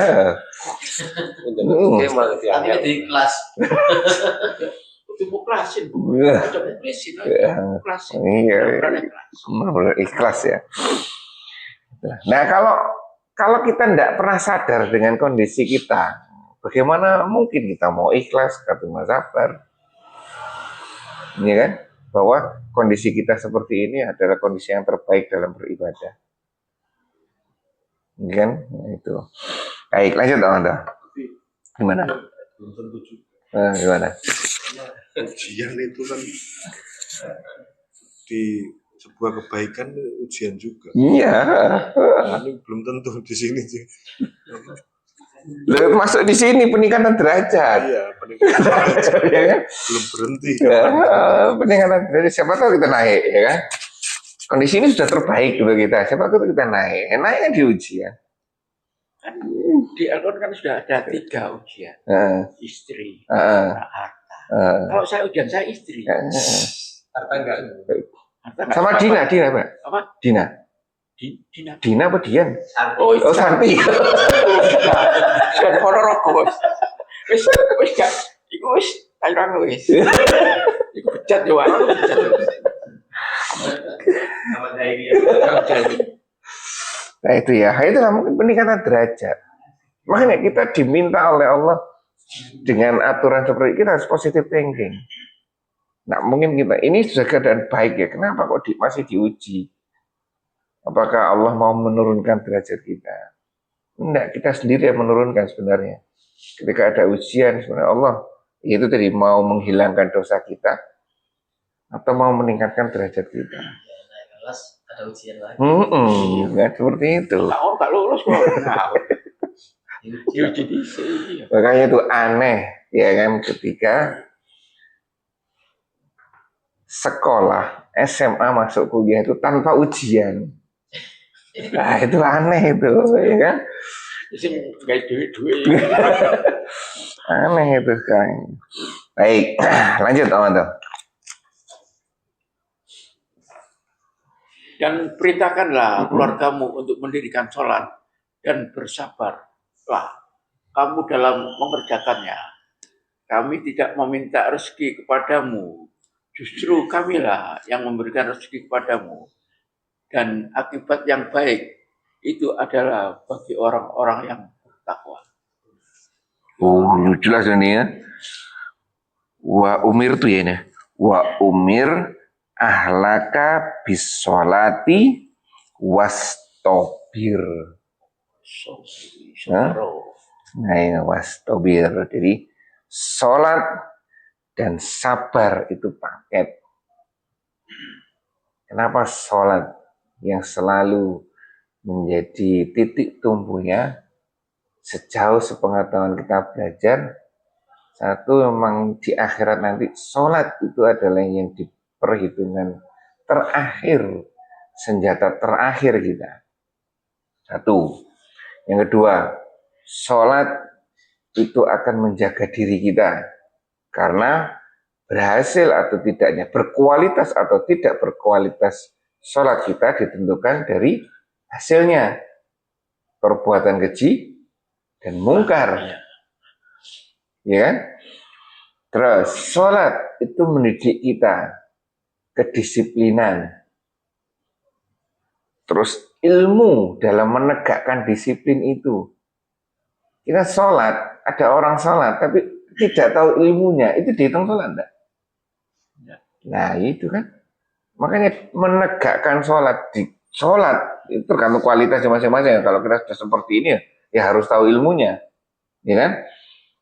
Untuk mungkin malah Tapi yang di kelas. Itu muklasin. Iya. Coba muklasin. Muklasin. Iya. Benar-benar ikhlas ya. Nah kalau kita tidak pernah sadar dengan kondisi kita, bagaimana mungkin kita mau ikhlas, kata sabar? Ini kan, bahwa kondisi kita seperti ini adalah kondisi yang terbaik dalam beribadah. Ini kan, nah, itu. Baik, lanjut Anda. Gimana? Belum tentu juga. Gimana? Ujian itu kan di sebuah kebaikan ujian juga. Iya. Ini belum tentu di sini sih. Lalu masuk di sini peningkatan derajat. Iya, peningkatan derajat. Ya kan? Belum berhenti. Ya, peningkatan derajat, siapa tahu kita naik, ya kan? Kondisi ini sudah terbaik untuk kita. Siapa tahu kita naik. Naik kan diuji ya. Kan di Al-Quran kan sudah ada 3 ujian. Istri, Heeh. harta. Heeh. Kalau saya ujian saya istri. Harta enggak? Harta nggak Sama apa-apa. Dina, Pak. Apa? Dina. Dina. Dina apa Dian? Oh, Oh, Santi. Sudah ono rokok. Wis gak iku wis tayang wis. Iku bejat yo wae. Sama Dairi. Nah itu ya, itulah mungkin peningkatan derajat. Makanya kita diminta oleh Allah dengan aturan seperti itu, kita harus positive thinking. Nah mungkin kita, ini sudah keadaan baik ya, kenapa kok masih diuji? Apakah Allah mau menurunkan derajat kita? Enggak, kita sendiri yang menurunkan sebenarnya. Ketika ada ujian sebenarnya Allah, itu tadi mau menghilangkan dosa kita, atau mau meningkatkan derajat kita. Naik kelas ada ujian lagi. Nggak seperti itu. Kalau gak lulus kok. Nah, diuji di sini. Makanya itu aneh, ya kan, ketika sekolah SMA masuk kuliah itu tanpa ujian. Nah itu aneh itu, ya kan? Sing gawe duit-duit. Aneh itu sekarang. Baik, lanjut teman-teman. Dan perintahkanlah keluargamu untuk mendirikan sholat dan bersabarlah kamu dalam mengerjakannya. Kami tidak meminta rezeki kepadamu, justru kamilah yang memberikan rezeki kepadamu. Dan akibat yang baik itu adalah bagi orang-orang yang bertakwa. Oh, jelas ini ya. Wa umir tuh ya ini. Wa umir ahlaka bisolati wastobir. Nah ini wastobir. Jadi sholat dan sabar itu paket. Kenapa sholat yang selalu menjadi titik tumbuhnya sejauh sepengetahuan kita belajar? Satu, memang di akhirat nanti sholat itu adalah yang diperhitungkan terakhir, senjata terakhir kita. Satu. Yang kedua, sholat itu akan menjaga diri kita, karena berhasil atau tidaknya, berkualitas atau tidak berkualitas sholat kita ditentukan dari hasilnya, perbuatan keji dan mungkar, Ya. ya kan? Terus sholat itu mendidik kita kedisiplinan. Terus ilmu dalam menegakkan disiplin itu. Kita sholat, ada orang sholat tapi tidak tahu ilmunya, itu dihitung sholat enggak? Nah itu kan. Makanya menegakkan sholat itu tergantung kualitasnya masing-masing. Kalau kita sudah seperti ini ya harus tahu ilmunya, ya kan?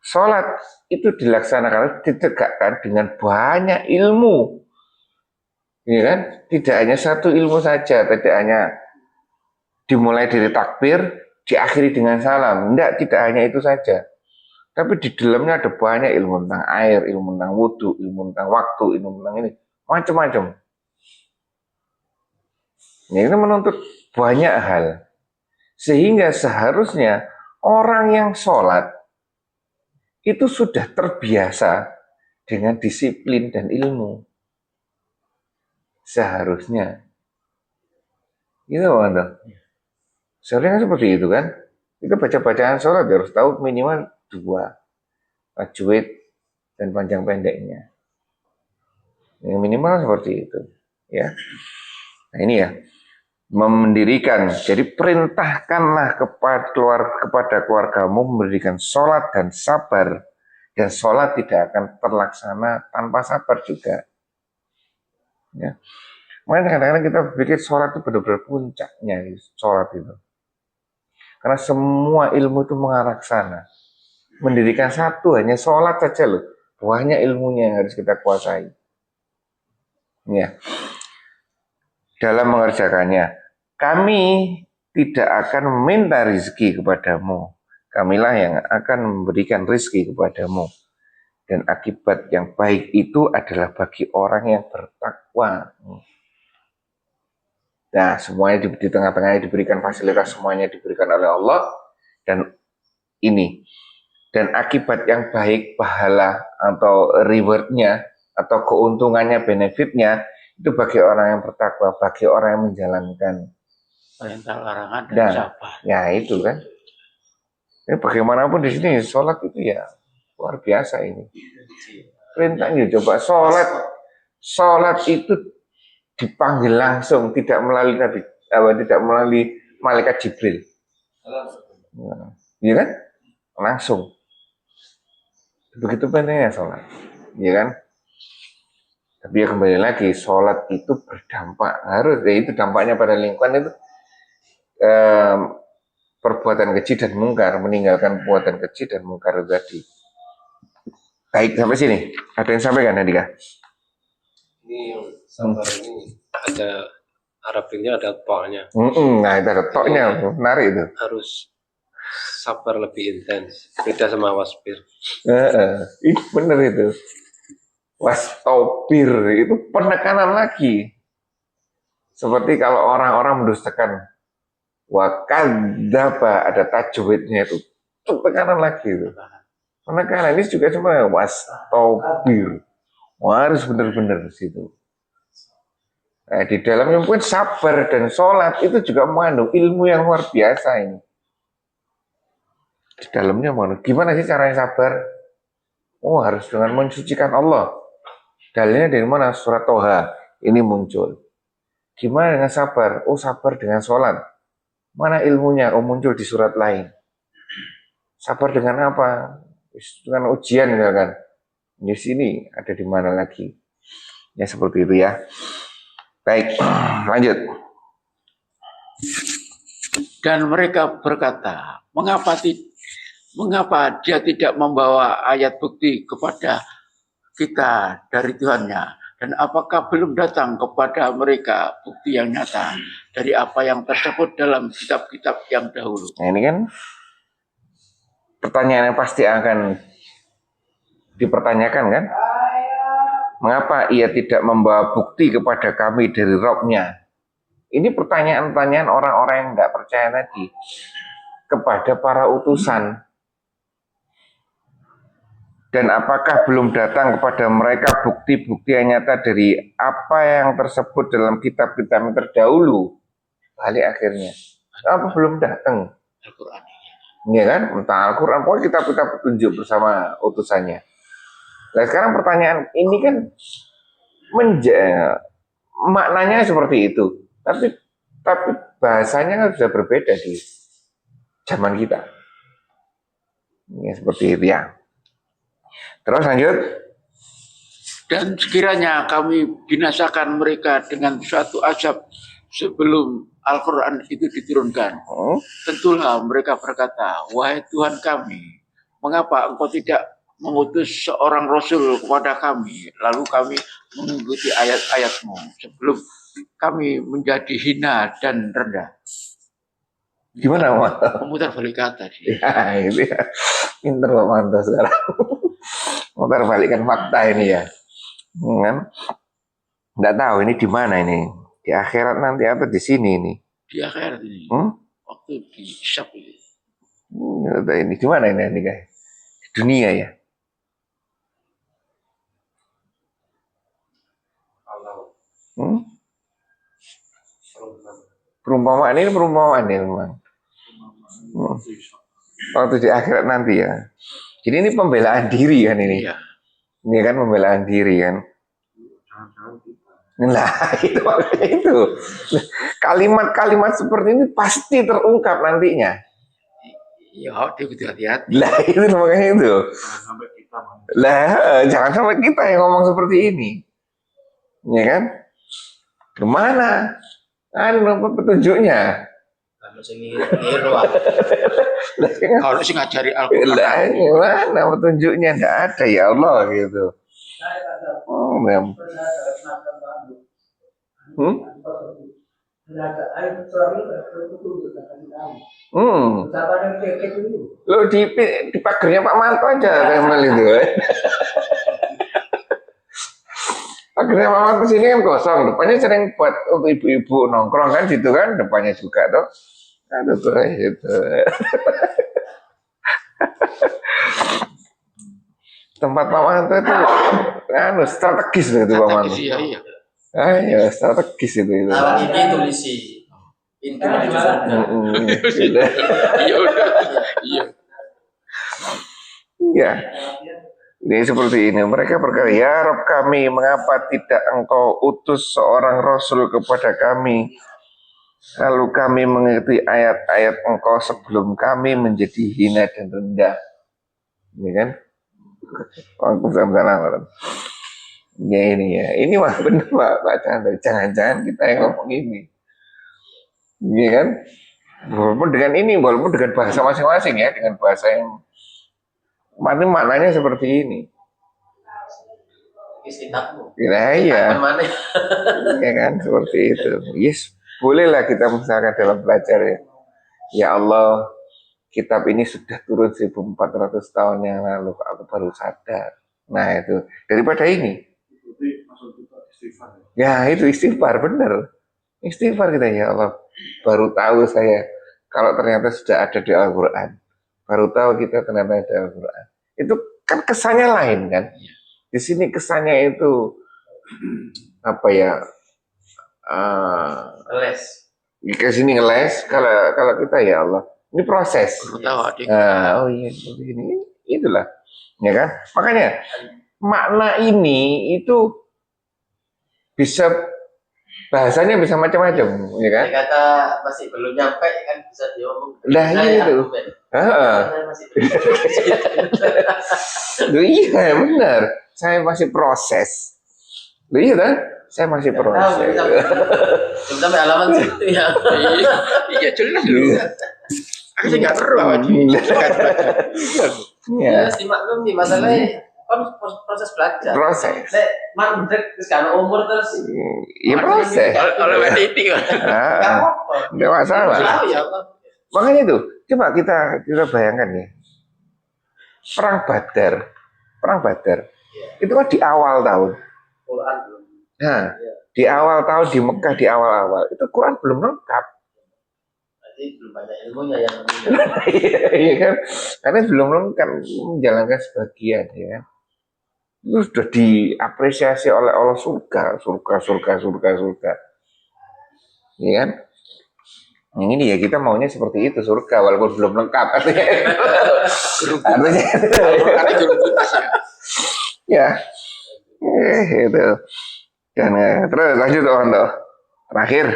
Sholat itu dilaksanakan, ditegakkan dengan banyak ilmu, ya kan? Tidak hanya satu ilmu saja, tidak hanya dimulai dari takbir, diakhiri dengan salam. Tidak hanya itu saja. Tapi di dalamnya ada banyak ilmu tentang air, ilmu tentang wudhu, ilmu tentang waktu, ilmu tentang ini, macam-macam. Ini menuntut banyak hal. Sehingga seharusnya orang yang sholat itu sudah terbiasa dengan disiplin dan ilmu. Seharusnya. Gitu kan? Seharusnya seperti itu kan. Kita baca-bacaan sholat harus tahu minimal 2. Tajwid dan panjang pendeknya. Yang minimal seperti itu. Ya. Nah ini ya. Mendirikan, jadi perintahkanlah kepada keluargamu mendirikan sholat dan sabar, dan sholat tidak akan terlaksana tanpa sabar juga. Ya. Makanya kadang-kadang kita berpikir sholat itu benar-benar puncaknya, sholat itu. Karena semua ilmu itu mengarah ke sana. Mendirikan satu hanya sholat saja loh, banyak ilmunya yang harus kita kuasai. Ya. Dalam mengerjakannya, kami tidak akan meminta rezeki kepadamu. Kamilah yang akan memberikan rezeki kepadamu. Dan akibat yang baik itu adalah bagi orang yang bertakwa. Nah, semuanya di tengah-tengahnya diberikan fasilitas, semuanya diberikan oleh Allah. Dan ini. Dan akibat yang baik, pahala atau rewardnya, atau keuntungannya, benefitnya, itu bagi orang yang bertakwa, bagi orang yang menjalankan Perintah larangan dan sabar. Ya itu kan. Ini bagaimanapun di sini sholat itu ya luar biasa ini. Perintahnya coba sholat itu dipanggil langsung, tidak melalui Nabi, tidak melalui malaikat Jibril. Iya kan? Langsung. Begitu pentingnya sholat, iya kan? Tapi ya kembali lagi, sholat itu berdampak, harus, ya itu dampaknya pada lingkungan itu perbuatan keji dan mungkar, meninggalkan perbuatan keji dan mungkar tadi. Baik, sampai sini. Ada yang sampaikan, Andika? Ini yang sabar ini ada Arabinya, ada toknya. Nah, itu ada toknya, menarik itu. Harus sabar lebih intens, beda sama wasbir. Itu benar itu. Wastobir itu penekanan lagi. Seperti kalau orang-orang mendustakan wakadzaba, ada tajwidnya itu tekanan lagi itu. Penekanan ini juga cuma wastobir. Harus benar-benar di situ. Nah, di dalamnya mungkin sabar dan sholat itu juga mengandung ilmu yang luar biasa ini. Di dalamnya gimana sih caranya sabar? Oh, harus dengan mensucikan Allah. Dalilnya dari mana? Surat Toha ini muncul. Gimana dengan sabar? Oh, sabar dengan sholat. Mana ilmunya? Oh, muncul di surat lain. Sabar dengan apa? Dengan ujian misalkan. Di sini ada di mana lagi? Ya seperti itu ya. Baik, lanjut. Dan mereka berkata, mengapa dia tidak membawa ayat bukti kepada kita dari Tuhannya? Dan apakah belum datang kepada mereka bukti yang nyata dari apa yang tersebut dalam kitab-kitab yang dahulu? Nah, ini kan pertanyaan yang pasti akan dipertanyakan kan? Mengapa ia tidak membawa bukti kepada kami dari Rabb-Nya? Ini pertanyaan-pertanyaan orang-orang yang nggak percaya tadi kepada para utusan. Dan apakah belum datang kepada mereka bukti-bukti yang nyata dari apa yang tersebut dalam kitab-kitab yang terdahulu? Balik akhirnya. Apa belum datang? Al-Quran. Iya kan? Tentang Al-Quran, pokoknya kitab-kitab petunjuk bersama utusannya. Nah sekarang pertanyaan ini kan maknanya seperti itu. Tapi bahasanya kan sudah berbeda di zaman kita. Ini seperti itu ya. Terus lanjut. Dan sekiranya kami binasakan mereka dengan suatu azab sebelum Al-Quran itu diturunkan. Tentulah mereka berkata, wahai Tuhan kami, mengapa engkau tidak mengutus seorang Rasul kepada kami, lalu kami mengikuti ayat-ayatmu sebelum kami menjadi hina dan rendah. Gimana Mas? Memutar balik kata sih. Ya itu ya. Pinter Pak Manto sekarang. Mutar balikkan fakta ini ya. Kan? Nggak tahu ini di mana ini. Di akhirat nanti atau di sini ini? Di akhirat ini. Waktu di Syab ini. Ini di mana ini guys? Di dunia ya. Perumpamaan ini memang. Waktu di akhirat nanti ya. Jadi ini pembelaan diri kan ini. Iya. Ini kan pembelaan diri kan. Nah itu makanya itu. Kalimat-kalimat seperti ini pasti terungkap nantinya. Iya, hati-hati. Lah itu makanya itu. Lah jangan sampai kita yang ngomong seperti ini. Ya kan? Kemana? Petunjuknya. Kalau sing ngiru Kalau sih ngajari Al-Quran. Lah gimana petunjuknya? Nggak ada ya Allah gitu. Lo di pagernya Pak Manto aja Kemal itu. Pagernya Pak Manto sini kan kosong, depannya sering buat untuk ibu-ibu nongkrong kan situ kan, depannya juga tuh. Aduh tuh itu. Tempat Pak Manto itu strategis loh itu Pak Manto. Iya. Ya strategis itu. Alat ini tulisi. Pintu menuju surga. Iya. Ini seperti ini. Mereka berkata, ya Rabb kami, mengapa tidak engkau utus seorang Rasul kepada kami? Lalu kami mengikuti ayat-ayat engkau sebelum kami menjadi hina dan rendah. Ini kan? Ya ini ya. Ini mah benar Pak Chandra. Jangan-jangan kita yang ngomong ini. Iya kan? Walaupun dengan bahasa masing-masing ya, dengan bahasa yang maknanya seperti ini. Istitakmu. Iya. Ya kan, seperti itu. Yes, bolehlah kita misalkan dalam belajar ya. Ya Allah, kitab ini sudah turun 1400 tahun yang lalu, aku baru sadar. Nah itu, daripada ini. Ya itu istighfar, benar. Istighfar kita ya Allah. Baru tahu saya kalau ternyata sudah ada di Al-Quran. Baru tahu kita ternyata ada Al-Quran. Itu kan kesannya lain kan. Di sini kesannya itu apa ya? Les. Ke sini ngeles. Kalau kita ya Allah, ini proses. Oh iya seperti ini. Itulah, ya kan? Makanya makna ini itu bisa bahasanya bisa macam-macam, ya kan? Kata masih belum nyampe kan bisa diomong. Lah itu. Iya benar. Saya masih proses. Iya kan? Saya masih proses. Sampai halaman situ ya. Iya jelas loh. Aku sih nggak perlu Ya, dimaklum nih masalahnya kan proses belajar. Proses. Mandek terus kan umur terus. Iya proses. Kalau ini kan. Nggak masalah. Makanya itu, coba kita bayangkan ya. Perang Badar. Itu kan di awal tahun. Quran. Nah, di awal tahun di Mekah di awal-awal itu Quran belum lengkap. berarti belum banyak ilmunya yang Iya kan? Karena belum lengkap menjalankan sebagian ya kan. Itu sudah diapresiasi oleh Allah surga, surga. Ya kan? Yang ini ya kita maunya seperti itu surga walaupun belum lengkap artinya. Artinya Karena geruntutas ya. ya. Itu. Dan terus lanjut toh. Terakhir.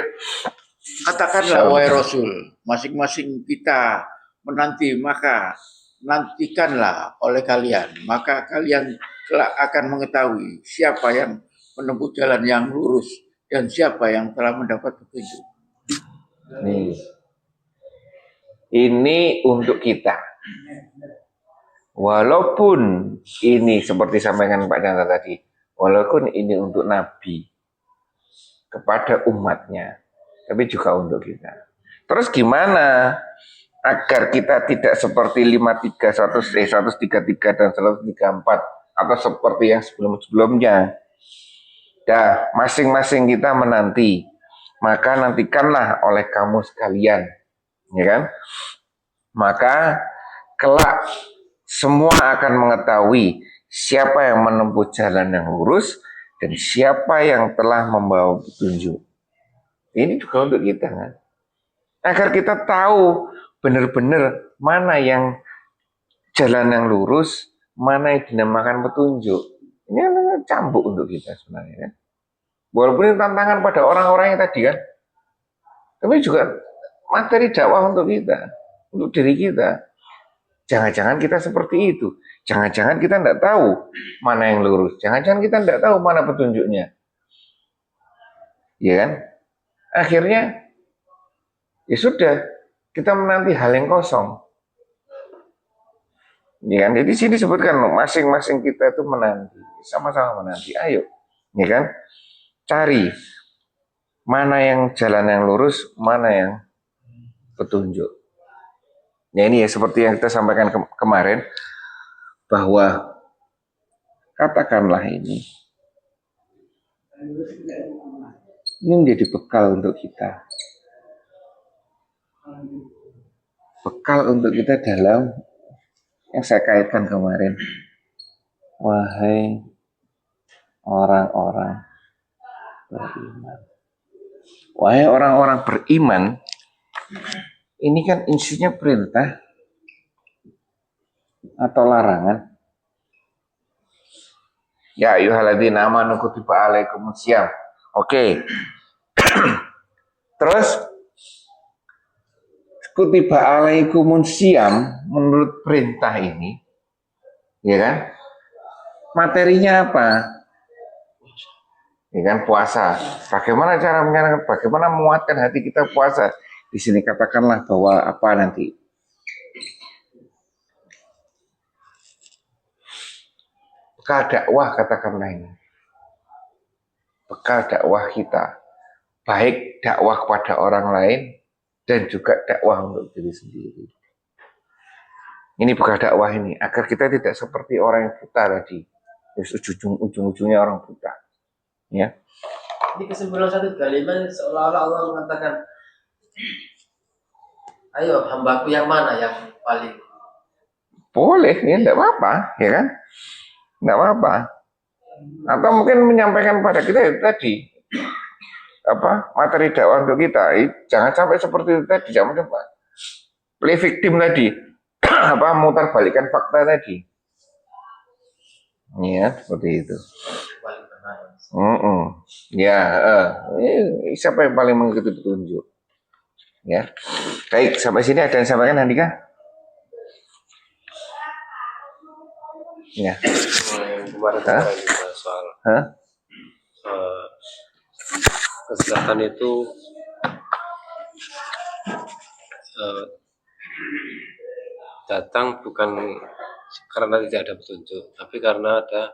Katakanlah wahai Rasul, masing-masing kita menanti, maka nantikanlah oleh kalian, maka kalian kelak akan mengetahui siapa yang menempuh jalan yang lurus dan siapa yang telah mendapat petunjuk. Nih. Ini untuk kita. Walaupun ini seperti sampaikan Pak Chandra tadi, walaupun ini untuk Nabi kepada umatnya, tapi juga untuk kita. Terus gimana agar kita tidak seperti 53, 133 dan 134 atau seperti yang sebelum-sebelumnya? Dah, masing-masing kita menanti, maka nantikanlah oleh kamu sekalian, ya kan? Maka kelak semua akan mengetahui siapa yang menempuh jalan yang lurus dan siapa yang telah membawa petunjuk. Ini juga untuk kita kan? Agar kita tahu benar-benar mana yang jalan yang lurus, mana yang dinamakan petunjuk. Ini kan cambuk untuk kita sebenarnya kan. Walaupun ini tantangan pada orang-orang yang tadi kan, tapi juga materi dakwah untuk kita, untuk diri kita. Jangan-jangan kita seperti itu. Jangan-jangan kita tidak tahu mana yang lurus. Jangan-jangan kita tidak tahu mana petunjuknya. Ya kan? Akhirnya, ya sudah, kita menanti hal yang kosong. Ya kan? Jadi di sini disebutkan masing-masing kita itu menanti, sama-sama menanti. Ayo, ya kan? Cari mana yang jalan yang lurus, mana yang petunjuk. Ya ini ya seperti yang kita sampaikan kemarin, bahwa katakanlah ini menjadi bekal untuk kita. Bekal untuk kita dalam yang saya kaitkan kemarin. Wahai orang-orang beriman. Wahai orang-orang beriman, ini kan isinya perintah atau larangan. Ya ayyuhalladzina amanu kutiba alaikumusiyam. Oke. Terus kutiba alaikumusiyam menurut perintah ini, ya kan? Materinya apa? Ya kan, puasa. Bagaimana cara menyenangkan? Bagaimana menguatkan hati kita puasa? Di sini katakanlah bahwa apa nanti? Bekal dakwah katakanlah ini. Bekal dakwah kita. Baik dakwah kepada orang lain dan juga dakwah untuk diri sendiri. Ini bekal dakwah ini agar kita tidak seperti orang yang buta tadi. Ujung-ujungnya orang buta. Ya. Di kesimpulan satu kalimat seolah-olah Allah mengatakan, ayo hambaku yang mana yang paling boleh, ya tidak apa-apa, ya kan? Tidak apa-apa. Atau mungkin menyampaikan pada kita itu tadi apa materi dakwah untuk kita. Jangan sampai seperti itu tadi, jangan coba play victim tadi, apa mutar balikan fakta tadi. Ya seperti itu. paling benar? Ya, siapa yang paling mengikuti petunjuk? Ya, baik sampai sini ada yang sampaikan Andika? Ya. Yang kemarin juga soal kesesatan itu datang bukan karena tidak ada petunjuk, tapi karena ada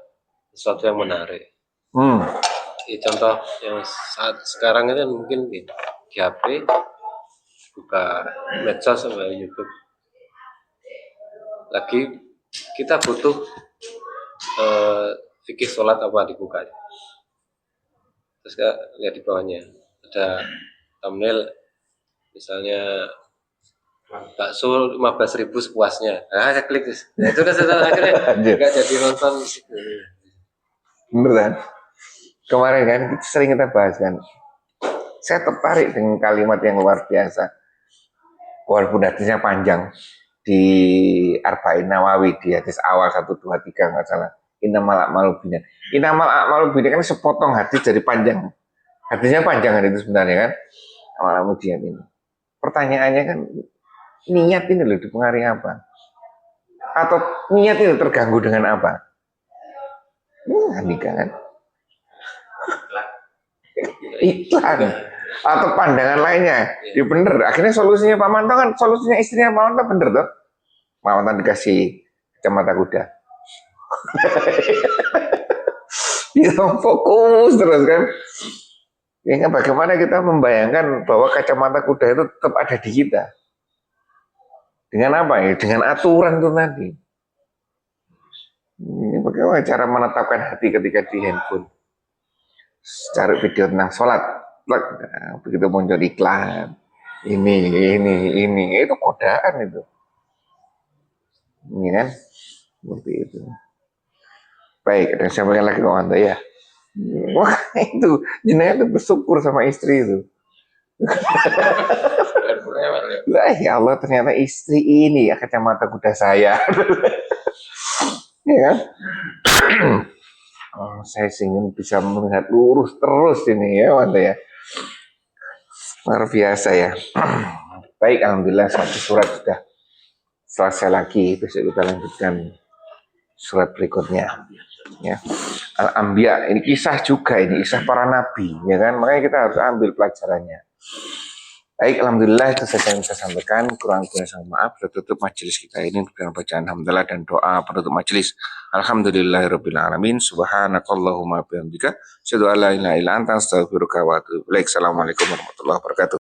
sesuatu yang menarik. Contoh yang saat sekarang itu mungkin di HP buka medsos sama YouTube, lagi kita butuh fikih sholat apa dibuka, terus lihat di bawahnya ada thumbnail misalnya bakso 15.000 sepuasnya. Nah, saya klik. Nah, itu kan akhirnya Anjir. nggak jadi nonton. Bener kan? Kemarin kan sering kita bahas kan. Saya tertarik dengan kalimat yang luar biasa. Walaupun hadisnya panjang di Arba'in Nawawi di hadis awal 1, 2, 3 nggak salah. Innamal a'malu binniyat. Innamal a'malu binniyat kan sepotong hadis dari panjang. Hadisnya panjang kan itu sebenarnya kan. Amal binniyat ini. Pertanyaannya kan niat ini loh dipengaruhi apa? Atau niat itu terganggu dengan apa? Nikah kan? Iklan atau pandangan lainnya. Ya bener. Akhirnya solusinya Pak Manto kan solusinya istrinya Pak Manto bener tuh. Pak Manto dikasih kacamata kuda. Dia fokus terus kan. Ya kan bagaimana kita membayangkan bahwa kacamata kuda itu tetap ada di kita. Dengan apa ya? Dengan aturan itu tadi. Ini bagaimana cara menetapkan hati ketika di handphone. Cari video tentang sholat. Nah, begitu muncul iklan. Ini. Itu godaan itu. Ini kan. Seperti itu. Baik, dan sampaikan lagi kawan ya. Wah itu jenayah itu bersyukur sama istri itu. Lah ya Allah ternyata istri ini ya kacamata kuda saya. Ya kan? Oh, saya ingin bisa melihat lurus terus ini ya Wanda ya. Luar biasa ya. Baik, alhamdulillah satu surat sudah selesai lagi. Besok kita lanjutkan surat berikutnya. Ya. Al-Anbiya ini kisah juga, ini kisah para nabi ya kan, makanya kita harus ambil pelajarannya. Baik, alhamdulillah itu saja yang saya sampaikan, kurang lebihnya saya maaf. Kita tutup majelis kita ini dengan bacaan alhamdulillah dan doa penutup majelis. Alhamdulillahirabbil alamin, subhanakallahumma bihamdika, asyhadu an la ilaha illa anta, astaghfiruka wa atubu ilaik. Assalamualaikum warahmatullahi wabarakatuh.